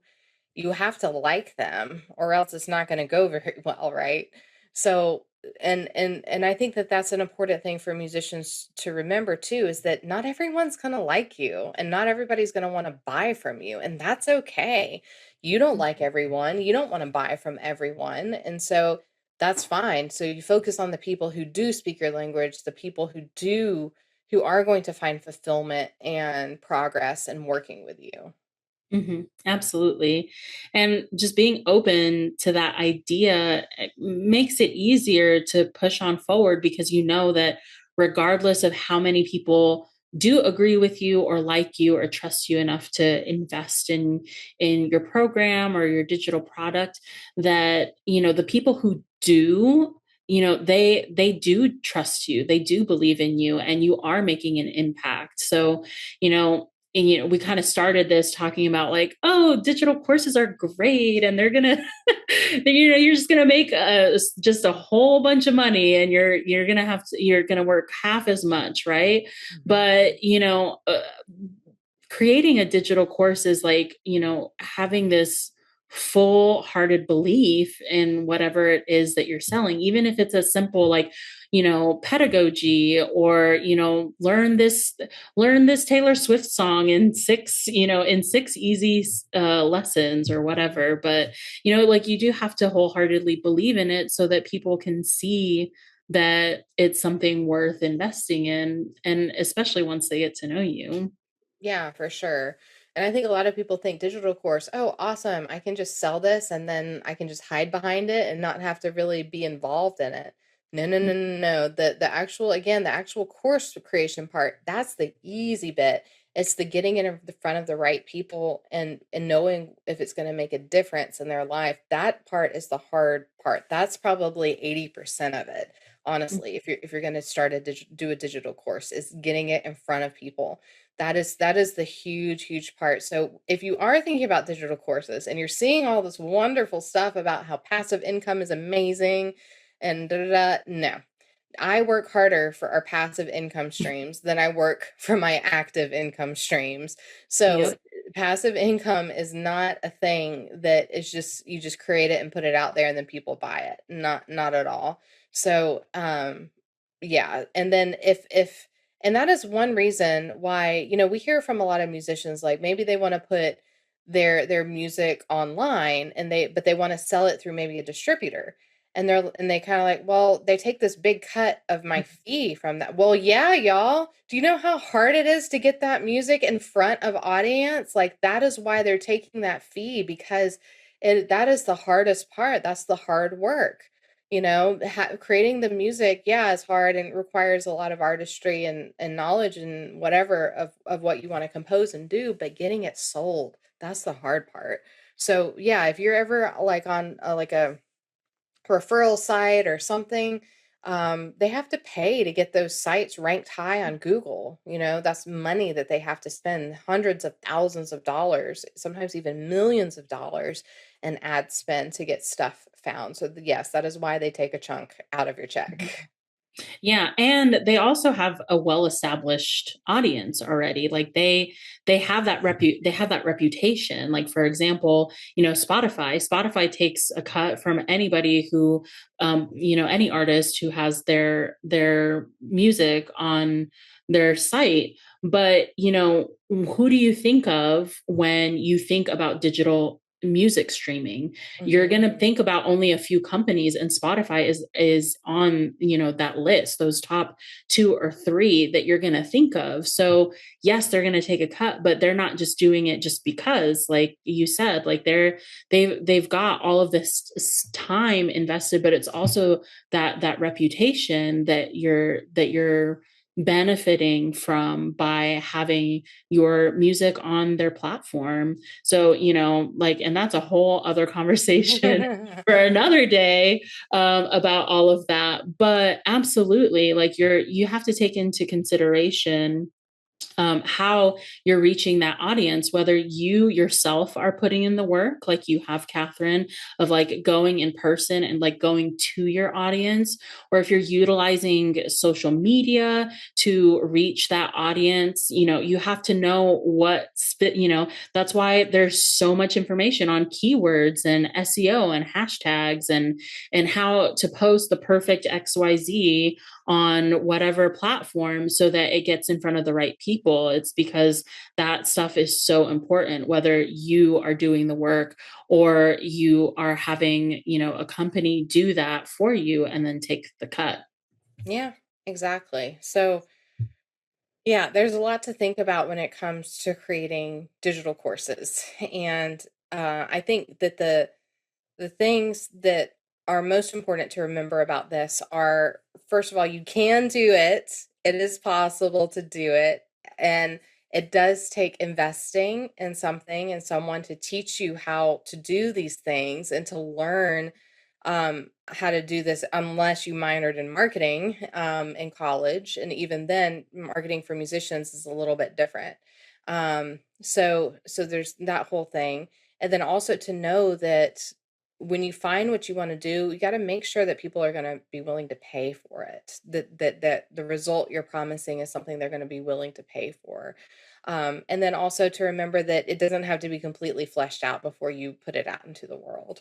B: you have to like them or else it's not going to go very well, right? So and I think that that's an important thing for musicians to remember too, is that not everyone's going to like you and not everybody's going to want to buy from you, and that's okay. You don't like everyone, you don't want to buy from everyone, and so that's fine. So you focus on the people who do speak your language, the people who are going to find fulfillment and progress in working with you.
A: Absolutely. And just being open to that idea makes it easier to push on forward, because you know that regardless of how many people do agree with you or like you or trust you enough to invest in your program or your digital product, that the people who do, they do trust you, they do believe in you, and you are making an impact. So you know and we kind of started this talking about like, oh, digital courses are great, and they're gonna you're just gonna make just a whole bunch of money, and you're gonna work half as much, right?
B: Mhm.
A: But creating a digital course is like, having this full hearted belief in whatever it is that you're selling, even if it's a simple like, pedagogy, or learn this Taylor Swift song in six easy lessons or whatever. But like, you do have to wholeheartedly believe in it so that people can see that it's something worth investing in, and especially once they get to know you.
B: Yeah, for sure. And I think a lot of people think digital course, oh, awesome. I can just sell this and then I can just hide behind it and not have to really be involved in it. No, no, no, no, no. The actual, again, the actual course creation part, that's the easy bit. It's the getting in the front of the right people and knowing if it's going to make a difference in their life. That part is the hard part. That's probably 80% of it, honestly. If you're going to start do a digital course, is getting it in front of people. That is the huge part. So if you are thinking about digital courses and you're seeing all this wonderful stuff about how passive income is amazing and da, da, da, no. I work harder for our passive income streams than I work for my active income streams. So
A: Yep.
B: passive income is not a thing that is just you just create it and put it out there and then people buy it. Not at all. So yeah, and then if and that is one reason why, we hear from a lot of musicians, like maybe they want to put their music online and they want to sell it through maybe a distributor. And they kind of like, well, they take this big cut of my fee from that. Well, yeah, y'all. Do you know how hard it is to get that music in front of audience? Like that is why they're taking that fee, because that is the hardest part. That's the hard work. Creating the music, yeah, is hard and requires a lot of artistry and knowledge and whatever of what you want to compose and do, but getting it sold, that's the hard part. So yeah, if you're ever like on like a referral site or something, they have to pay to get those sites ranked high on Google. That's money that they have to spend hundreds of thousands of dollars, sometimes even millions of dollars in ad spend to get stuff found. So yes, that is why they take a chunk out of your check.
A: Yeah, and they also have a well-established audience already. Like they have they have that reputation. Like for example, Spotify takes a cut from anybody who any artist who has their music on their site. But, who do you think of when you think about digital music streaming? You're
B: Hmm.
A: going to think about only a few companies, and Spotify is on that list, those top two or three that you're going to think of. So yes, they're going to take a cut, but they're not just doing it just because, like you said, like they've got all of this time invested, but it's also that reputation that you're benefiting from by having your music on their platform. So, like, and that's a whole other conversation for another day, about all of that. But absolutely, like you have to take into consideration how you're reaching that audience, whether you yourself are putting in the work, like you have, Katherine, of like going in person and like going to your audience, or if you're utilizing social media to reach that audience. You have to know that's why there's so much information on keywords and SEO and hashtags and how to post the perfect XYZ on whatever platform so that it gets in front of the right people. It's because that stuff is so important, whether you are doing the work or you are having, a company do that for you and then take the cut.
B: Yeah, exactly. So yeah, there's a lot to think about when it comes to creating digital courses. And I think that the things that are most important to remember about this are, first of all, you can do it. It is possible to do it. And it does take investing in something and someone to teach you how to do these things and to learn how to do this, unless you minored in marketing in college. And even then, marketing for musicians is a little bit different. So there's that whole thing. And then also to know that when you find what you want to do, you got to make sure that people are going to be willing to pay for it. That the result you're promising is something they're going to be willing to pay for. And then also to remember that it doesn't have to be completely fleshed out before you put it out into the world.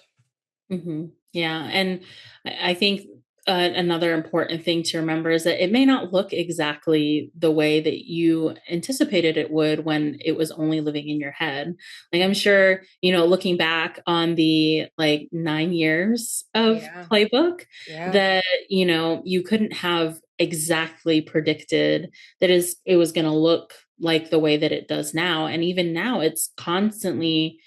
A: Yeah. And I think another important thing to remember is that it may not look exactly the way that you anticipated it would when it was only living in your head. Like, I'm sure, looking back on the like 9 years of
B: Yeah.
A: Playbook,
B: Yeah.
A: that, you couldn't have exactly predicted that it was going to look like the way that it does now. And even now, it's constantly,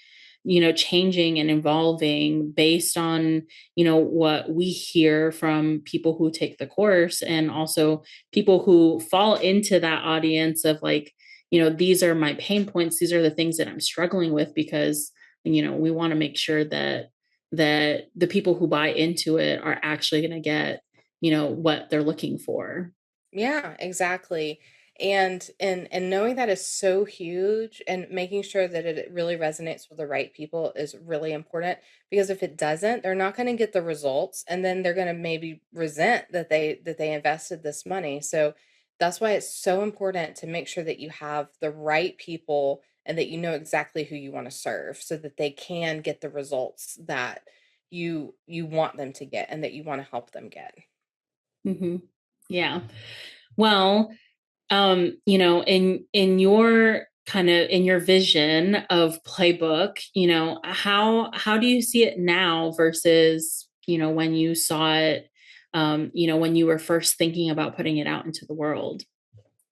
A: changing and evolving based on, what we hear from people who take the course, and also people who fall into that audience of like, these are my pain points. These are the things that I'm struggling with, because, we want to make sure that the people who buy into it are actually going to get, what they're looking for.
B: Yeah, exactly. And knowing that is so huge, and making sure that it really resonates with the right people is really important, because if it doesn't, they're not going to get the results, and then they're going to maybe resent that they invested this money. So that's why it's so important to make sure that you have the right people, and that you know exactly who you want to serve, so that they can get the results that you want them to get, and that you want to help them get.
A: Hmm. Yeah. Well, in your kind of in your vision of Playbook, how do you see it now versus, when you saw it, when you were first thinking about putting it out into the world?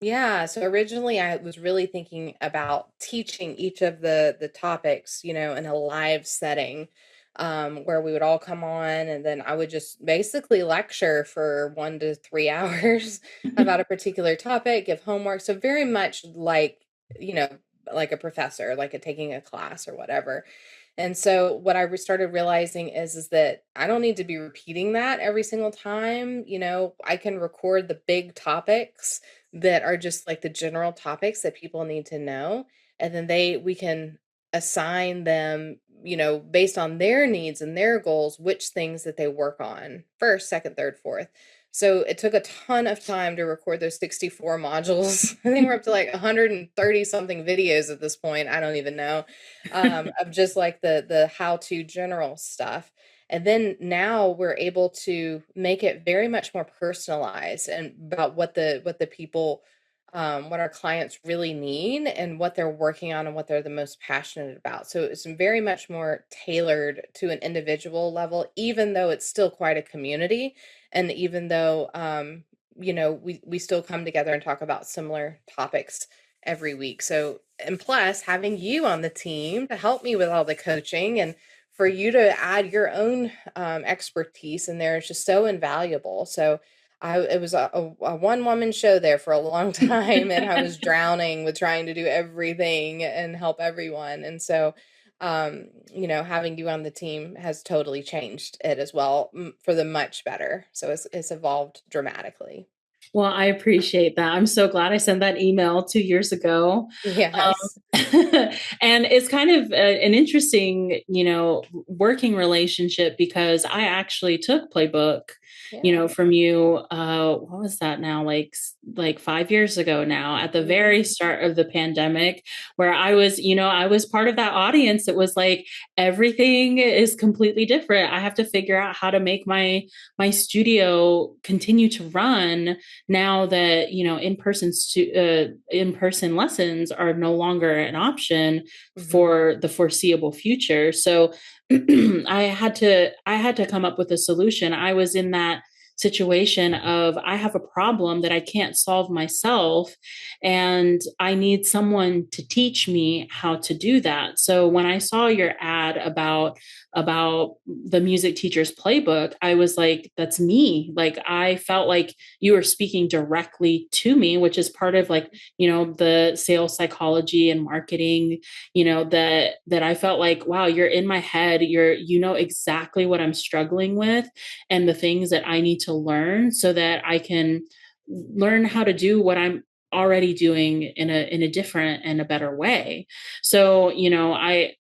B: Yeah, so originally I was really thinking about teaching each of the topics, in a live setting, where we would all come on, and then I would just basically lecture for 1 to 3 hours about a particular topic, give homework. So very much like, you know, like a professor, like taking a class or whatever. And so what I started realizing is that I don't need to be repeating that every single time. I can record the big topics that are just like the general topics that people need to know, and then they we can assign them, based on their needs and their goals, which things that they work on first, second, third, fourth. So it took a ton of time to record those 64 modules. I think we're up to like 130 something videos at this point. I don't even know, of just like the how to general stuff. And then now we're able to make it very much more personalized, and about what the people, what our clients really need, and what they're working on, and what they're the most passionate about. So it's very much more tailored to an individual level, even though it's still quite a community, and even though, we still come together and talk about similar topics every week. So, and plus having you on the team to help me with all the coaching, and for you to add your own, expertise in there, is just so invaluable. So it was a one woman show there for a long time, and I was drowning with trying to do everything and help everyone. And so, having you on the team has totally changed it as well, for the much better. So it's evolved dramatically.
A: Well, I appreciate that. I'm so glad I sent that email 2 years ago.
B: Yes.
A: And it's kind of an interesting, working relationship, because I actually took Playbook,
B: Yeah.
A: from you. What was that now? Like 5 years ago now, at the
B: Mhm.
A: very start of the pandemic, where I was part of that audience that was like, everything is completely different. I have to figure out how to make my studio continue to run now that, in-person lessons are no longer an option
B: Mhm.
A: for the foreseeable future. So I had to come up with a solution. I was in that situation of, I have a problem that I can't solve myself, and I need someone to teach me how to do that. So when I saw your ad about the music teacher's playbook, I was like, that's me. Like, I felt like you were speaking directly to me, which is part of, like, the sales psychology and marketing, that I felt like, wow, you're in my head. You know exactly what I'm struggling with, and the things that I need to learn, so that I can learn how to do what I'm already doing in a different and a better way. So, I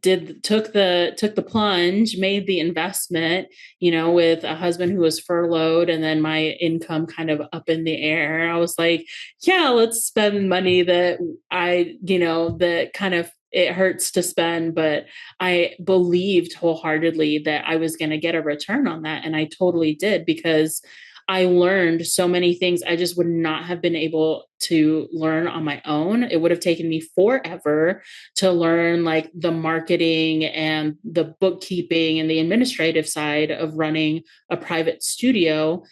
A: took the plunge, made the investment, with a husband who was furloughed, and then my income kind of up in the air. I was like, yeah, let's spend money that kind of, it hurts to spend, but I believed wholeheartedly that I was going to get a return on that. And I totally did, because I learned so many things I just would not have been able to learn on my own. It would have taken me forever to learn, like, the marketing and the bookkeeping and the administrative side of running a private studio.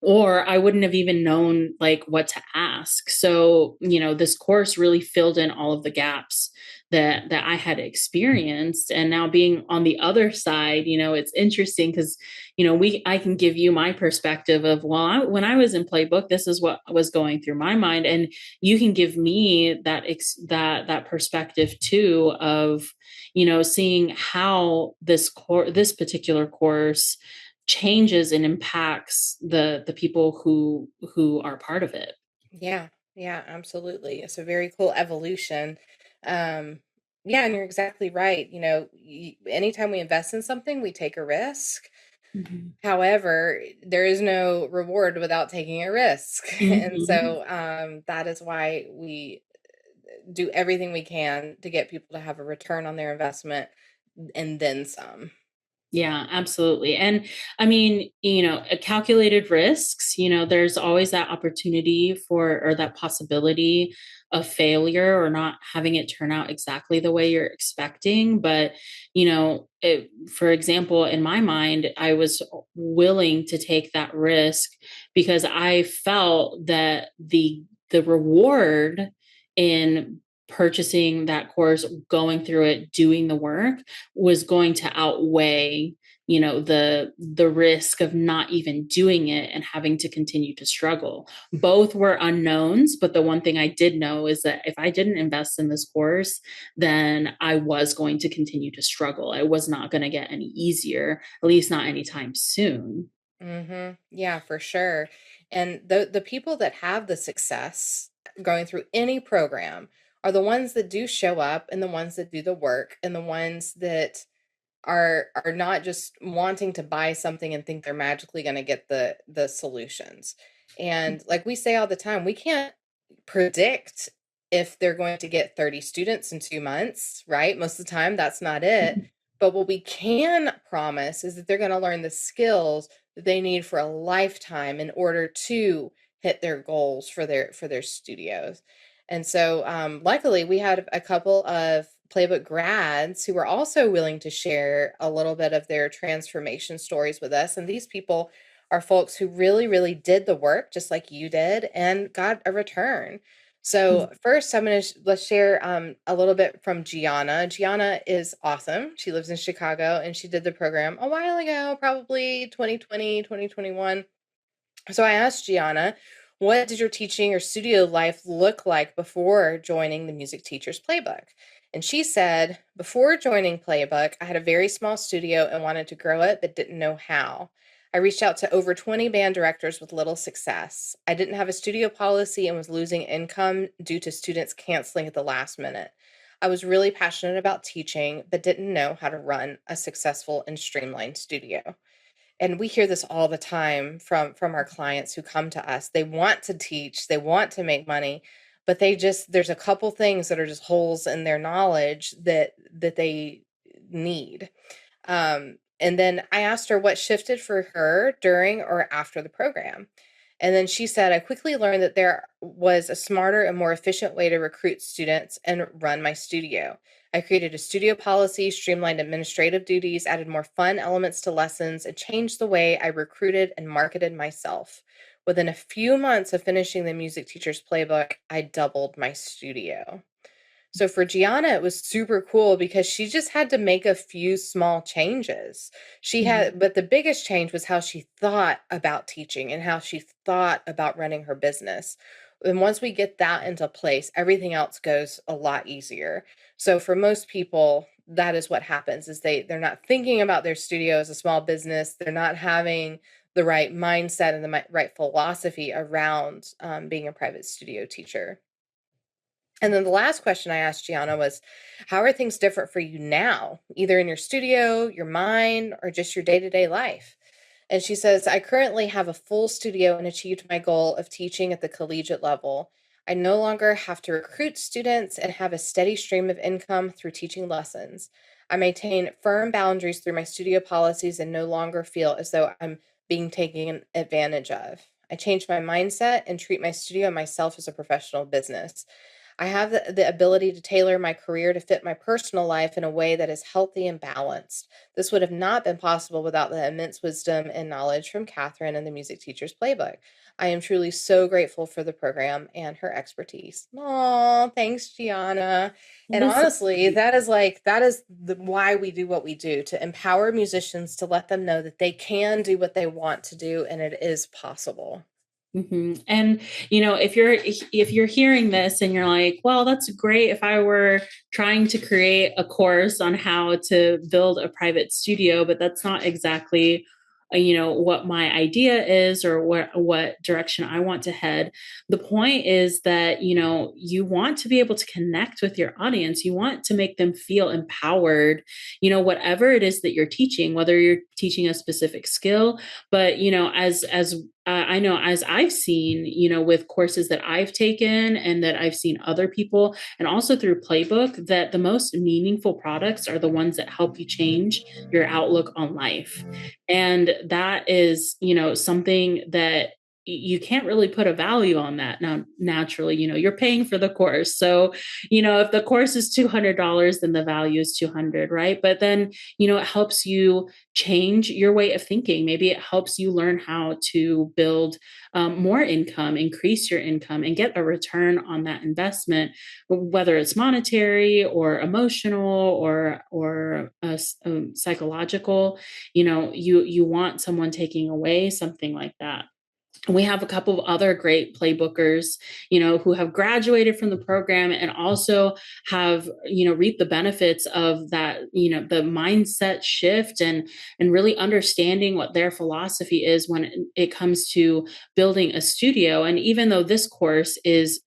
A: or I wouldn't have even known like what to ask. So, this course really filled in all of the gaps that I had experienced. And now being on the other side, it's interesting because, I can give you my perspective of, well, when I was in Playbook, this is what was going through my mind. And you can give me that perspective too of, seeing how this particular course changes and impacts the people who are part of it.
B: Yeah, yeah, absolutely. It's a very cool evolution. Um, yeah, and you're exactly right. Anytime we invest in something, we take a risk.
A: Mhm.
B: However, there is no reward without taking a risk. And
A: Mhm.
B: so that is why we do everything we can to get people to have a return on their investment and then some.
A: Yeah, absolutely. And I mean, calculated risks, there's always that opportunity for, or that possibility of failure or not having it turn out exactly the way you're expecting. But, for example, in my mind, I was willing to take that risk because I felt that the reward in purchasing that course, going through it, doing the work was going to outweigh the risk of not even doing it and having to continue to struggle. Both were unknowns, but the one thing I did know is that if I didn't invest in this course, then I was going to continue to struggle. I was not going to get any easier, at least not anytime soon.
B: Yeah, for sure. And the people that have the success going through any program are the ones that do show up and the ones that do the work and the ones that are not just wanting to buy something and think they're magically going to get the solutions. And like we say all the time, we can't predict if they're going to get 30 students in 2 months, right? Most of the time that's not it. But what we can promise is that they're going to learn the skills that they need for a lifetime in order to hit their goals for their studios. And so luckily we had a couple of Playbook grads who were also willing to share a little bit of their transformation stories with us. And these people are folks who really, really did the work just like you did and got a return. So first, let's share a little bit from Gianna. Gianna is awesome. She lives in Chicago and she did the program a while ago, probably 2020, 2021. So I asked Gianna, what did your teaching or studio life look like before joining the Music Teacher's Playbook? And she said, before joining Playbook, I had a very small studio and wanted to grow it, but didn't know how. I reached out to over 20 band directors with little success. I didn't have a studio policy and was losing income due to students canceling at the last minute. I was really passionate about teaching, but didn't know how to run a successful and streamlined studio. And we hear this all the time from our clients who come to us. They want to teach, they want to make money, but there's a couple things that are just holes in their knowledge that they need. And then I asked her what shifted for her during or after the program. And then she said, I quickly learned that there was a smarter and more efficient way to recruit students and run my studio. I created a studio policy, streamlined administrative duties, added more fun elements to lessons, and changed the way I recruited and marketed myself. Within a few months of finishing the music teacher's playbook, I doubled my studio. So for Gianna, it was super cool because she just had to make a few small changes.
A: Mhm.
B: But the biggest change was how she thought about teaching and how she thought about running her business. And once we get that into place, everything else goes a lot easier. So for most people, that is what happens is they're not thinking about their studio as a small business. They're not having the right mindset and the right philosophy around being a private studio teacher. And then the last question I asked Gianna was, how are things different for you now, either in your studio, your mind, or just your day to day life? And she says, I currently have a full studio and achieved my goal of teaching at the collegiate level. I no longer have to recruit students and have a steady stream of income through teaching lessons. I maintain firm boundaries through my studio policies and no longer feel as though I'm being taken advantage of. I changed my mindset and treat my studio and myself as a professional business. I have the ability to tailor my career to fit my personal life in a way that is healthy and balanced. This would have not been possible without the immense wisdom and knowledge from Katherine and the Music Teacher's Playbook. I am truly so grateful for the program and her expertise. Aw, thanks, Gianna. And
A: That's so
B: honestly,
A: sweet.
B: that is why we do what we do, to empower musicians, to let them know that they can do what they want to do and it is possible.
A: And if you're hearing this and you're like, well, that's great. If I were trying to create a course on how to build a private studio, but that's not exactly what my idea is or what direction I want to head. The point is that you want to be able to connect with your audience. You want to make them feel empowered, whatever it is that you're teaching, whether you're teaching a specific skill. But as I know, as I've seen, with courses that I've taken and that I've seen other people, and also through Playbook, that the most meaningful products are the ones that help you change your outlook on life. And that is, something that you can't really put a value on that. Now, naturally, you're paying for the course. So, if the course is $200, then the value is 200, right? But then, it helps you change your way of thinking. Maybe it helps you learn how to build more income, increase your income, and get a return on that investment, whether it's monetary or emotional or psychological. You want someone taking away something like that. We have a couple of other great playbookers, who have graduated from the program and also have, reaped the benefits of that, the mindset shift and really understanding what their philosophy is when it comes to building a studio. And even though this course is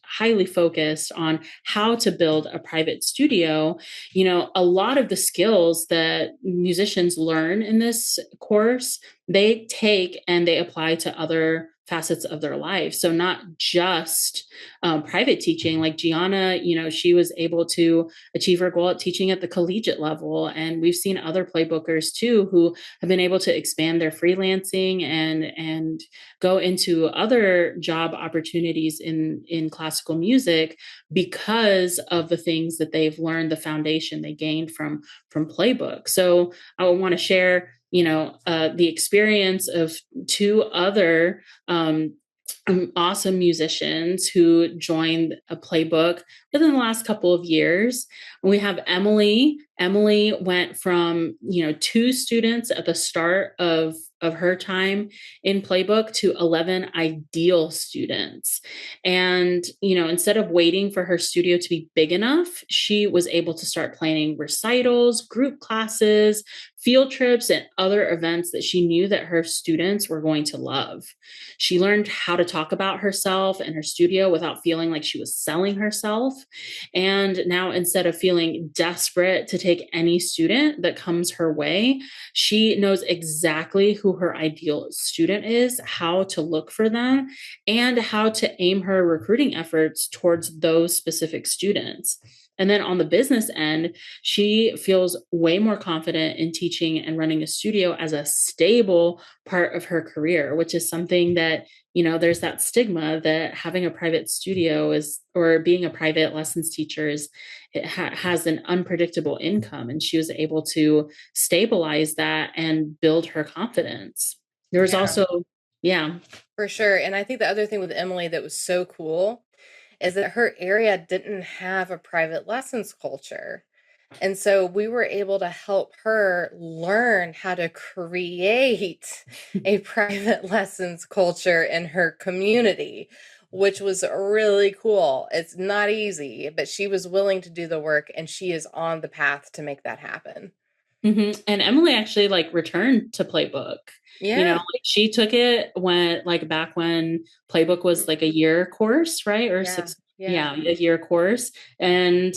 A: highly focused on how to build a private studio, a lot of the skills that musicians learn in this course they take and they apply to other facets of their life. So not just private teaching, like Gianna, she was able to achieve her goal at teaching at the collegiate level. And we've seen other playbookers too, who have been able to expand their freelancing and go into other job opportunities in classical music because of the things that they've learned, the foundation they gained from Playbook. So I want to share the experience of two other awesome musicians who joined a Playbook within the last couple of years. We have Emily. Emily went from, two students at the start of her time in Playbook to 11 ideal students. And, instead of waiting for her studio to be big enough, she was able to start planning recitals, group classes, field trips, and other events that she knew that her students were going to love. She learned how to talk about herself and her studio without feeling like she was selling herself. And now, instead of feeling desperate to take any student that comes her way, she knows exactly who her ideal student is, how to look for them, and how to aim her recruiting efforts towards those specific students. And then on the business end, she feels way more confident in teaching and running a studio as a stable part of her career, which is something that, there's that stigma that having a private studio is, or being a private lessons teacher is, has an unpredictable income. And she was able to stabilize that and build her confidence. There was
B: Yeah,
A: also, yeah.
B: for sure. And I think the other thing with Emily that was so cool is that her area didn't have a private lessons culture. And so we were able to help her learn how to create a private lessons culture in her community, which was really cool. It's not easy, but she was willing to do the work and she is on the path to make that happen.
A: And Emily actually returned to Playbook.
B: Yeah.
A: She took it back when Playbook was like a year course, right? Or
B: Yeah.
A: six,
B: Yeah.
A: yeah, a year course. And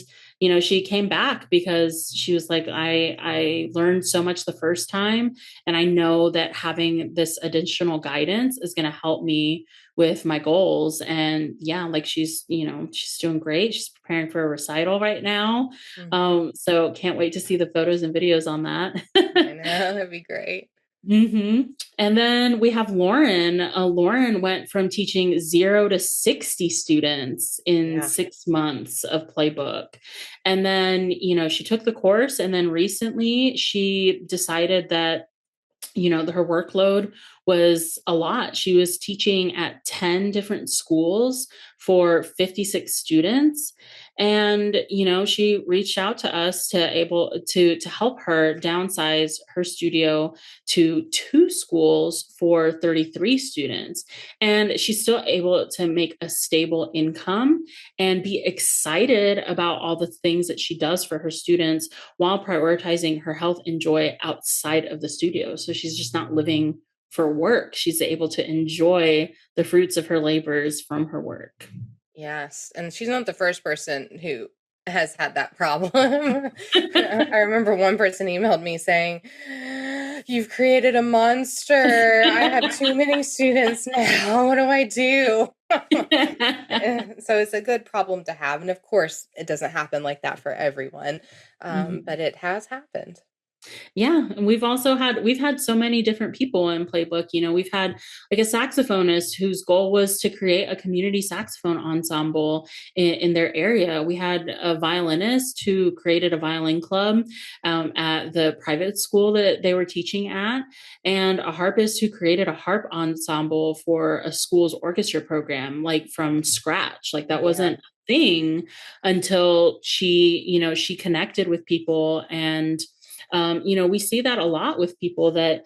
A: she came back because she was like, I learned so much the first time, and I know that having this additional guidance is going to help me with my goals. And yeah, she's doing great. She's preparing for a recital right now.
B: Mhm.
A: So can't wait to see the photos and videos on that.
B: I know, that'd be great.
A: And then we have Lauren. Lauren went from teaching 0 to 60 students in
B: Yeah.
A: 6 months of Playbook. And then, she took the course, and then recently she decided that her workload was a lot. She was teaching at 10 different schools for 56 students. And, she reached out to us to help her downsize her studio to 2 schools for 33 students. And she's still able to make a stable income and be excited about all the things that she does for her students while prioritizing her health and joy outside of the studio. So she's just not living for work. She's able to enjoy the fruits of her labors from her work.
B: Yes, and she's not the first person who has had that problem. I remember one person emailed me saying, "You've created a monster. I have too many students now. What do I do?" So it's a good problem to have. And of course, it doesn't happen like that for everyone,
A: Mhm.
B: but it has happened.
A: Yeah, and we've had so many different people in Playbook. We've had like a saxophonist whose goal was to create a community saxophone ensemble in their area. We had a violinist who created a violin club at the private school that they were teaching at, and a harpist who created a harp ensemble for a school's orchestra program, like from scratch. Like that
B: Yeah.
A: wasn't a thing until she connected with people. And we see that a lot with people that,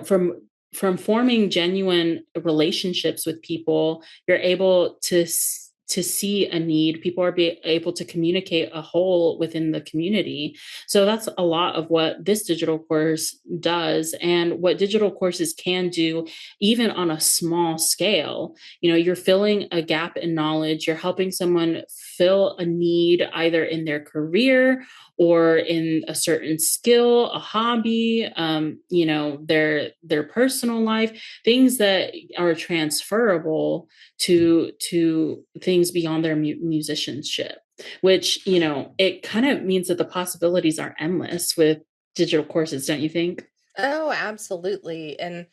A: from forming genuine relationships with people, you're able to see a need. People are able to communicate a whole within the community. So that's a lot of what this digital course does, and what digital courses can do, even on a small scale. You're filling a gap in knowledge. You're helping someone fill a need either in their career or in a certain skill, a hobby, their personal life, things that are transferable to things beyond their musicianship. Which it kind of means that the possibilities are endless with digital courses, don't you think?
B: Oh, absolutely. And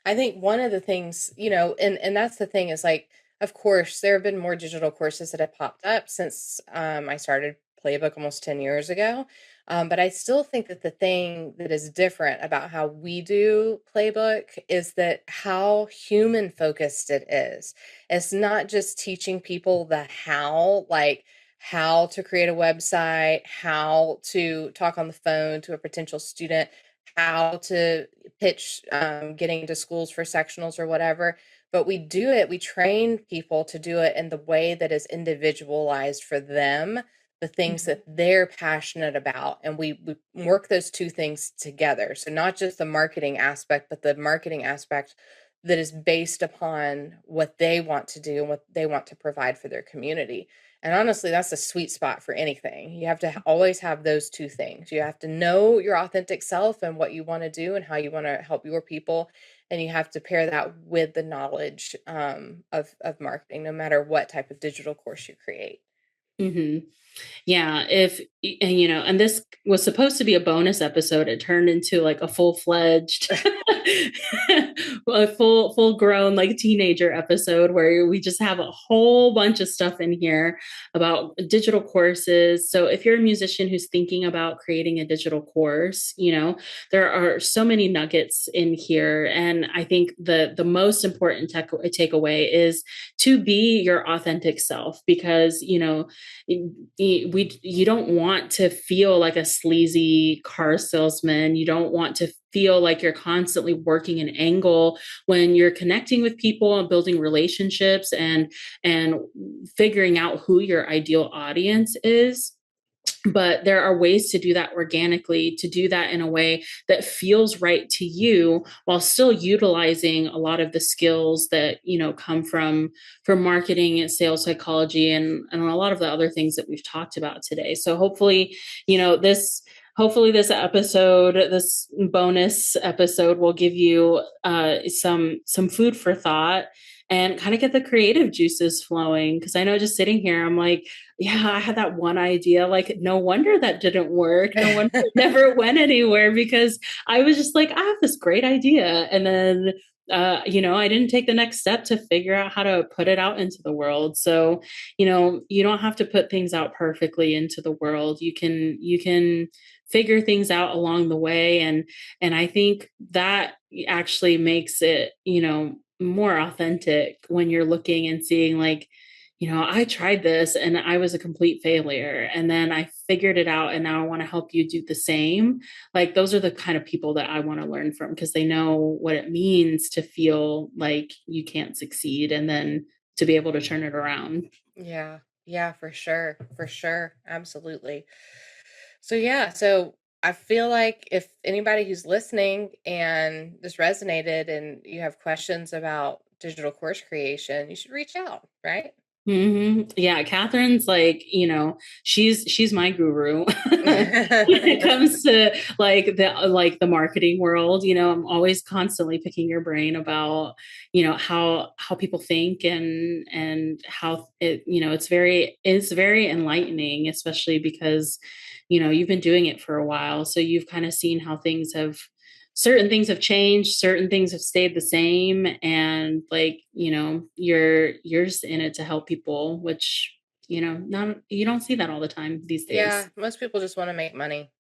B: I think one of the things, and that's the thing is like, of course, there have been more digital courses that have popped up since I started Playbook almost 10 years ago. But I still think that the thing that is different about how we do Playbook is that how human focused it is. It's not just teaching people the how, like how to create a website, how to talk on the phone to a potential student, how to pitch getting into schools for sectionals or whatever, but we train people to do it in the way that is individualized for them, the things
A: Mhm.
B: that they're passionate about, and we work those two things together. So not just the marketing aspect, but the marketing aspect that is based upon what they want to do and what they want to provide for their community. And honestly, that's a sweet spot for anything. You have to always have those two things. You have to know your authentic self and what you want to do and how you want to help your people. And you have to pair that with the knowledge of marketing, no matter what type of digital course you create.
A: Mhm. Yeah, and this was supposed to be a bonus episode. It turned into like a full-fledged a full grown like teenager episode where we just have a whole bunch of stuff in here about digital courses. So if you're a musician who's thinking about creating a digital course, there are so many nuggets in here. And I think the most important takeaway is to be your authentic self, because you don't want to feel like a sleazy car salesman. You don't want to feel like you're constantly working an angle when you're connecting with people and building relationships and figuring out who your ideal audience is. But there are ways to do that organically, to do that in a way that feels right to you, while still utilizing a lot of the skills that come from marketing and sales psychology, and a lot of the other things that we've talked about today. So hopefully, this episode, this bonus episode, will give you some food for thought, and kind of get the creative juices flowing. Cause I know just sitting here, I'm like, yeah, I had that one idea. Like, no wonder that didn't work. No wonder it never went anywhere because I was just like, I have this great idea. And then, I didn't take the next step to figure out how to put it out into the world. So, you don't have to put things out perfectly into the world. You can figure things out along the way. And I think that actually makes it, more authentic when you're looking and seeing like, I tried this and I was a complete failure. And then I figured it out and now I want to help you do the same. Like those are the kind of people that I want to learn from because they know what it means to feel like you can't succeed and then to be able to turn it around.
B: Yeah. Yeah, for sure. For sure. Absolutely. So yeah, so I feel like if anybody who's listening and this resonated and you have questions about digital course creation, you should reach out, right?
A: Yeah, Catherine's like, she's my guru when it comes to like the marketing world. I'm always constantly picking your brain about, how people think and how it's very enlightening, especially because, you've been doing it for a while. So you've kind of seen how certain things have changed, certain things have stayed the same. And like, you're just in it to help people, which, not, you don't see that all the time these days.
B: Yeah, most people just want to make money.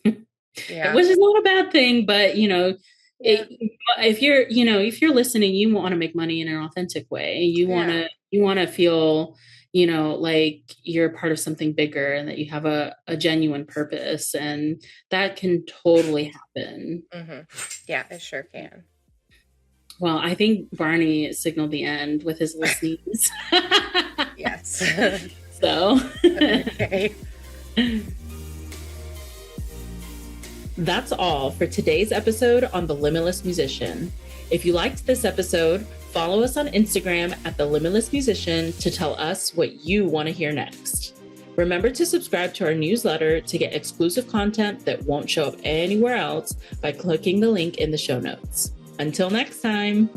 B: Yeah.
A: Which is not a bad thing, but
B: Yeah.
A: it, if you're listening, you want to make money in an authentic way.
B: Yeah.
A: You want to feel, like you're part of something bigger and that you have a genuine purpose, and that can totally happen.
B: Yeah, it sure can.
A: Well, I think Barney signaled the end with his little sneeze.
B: Yes.
A: So
B: Okay.
A: that's all for today's episode on The Limitless Musician. If you liked this episode, follow us on Instagram at The Limitless Musician to tell us what you want to hear next. Remember to subscribe to our newsletter to get exclusive content that won't show up anywhere else by clicking the link in the show notes. Until next time.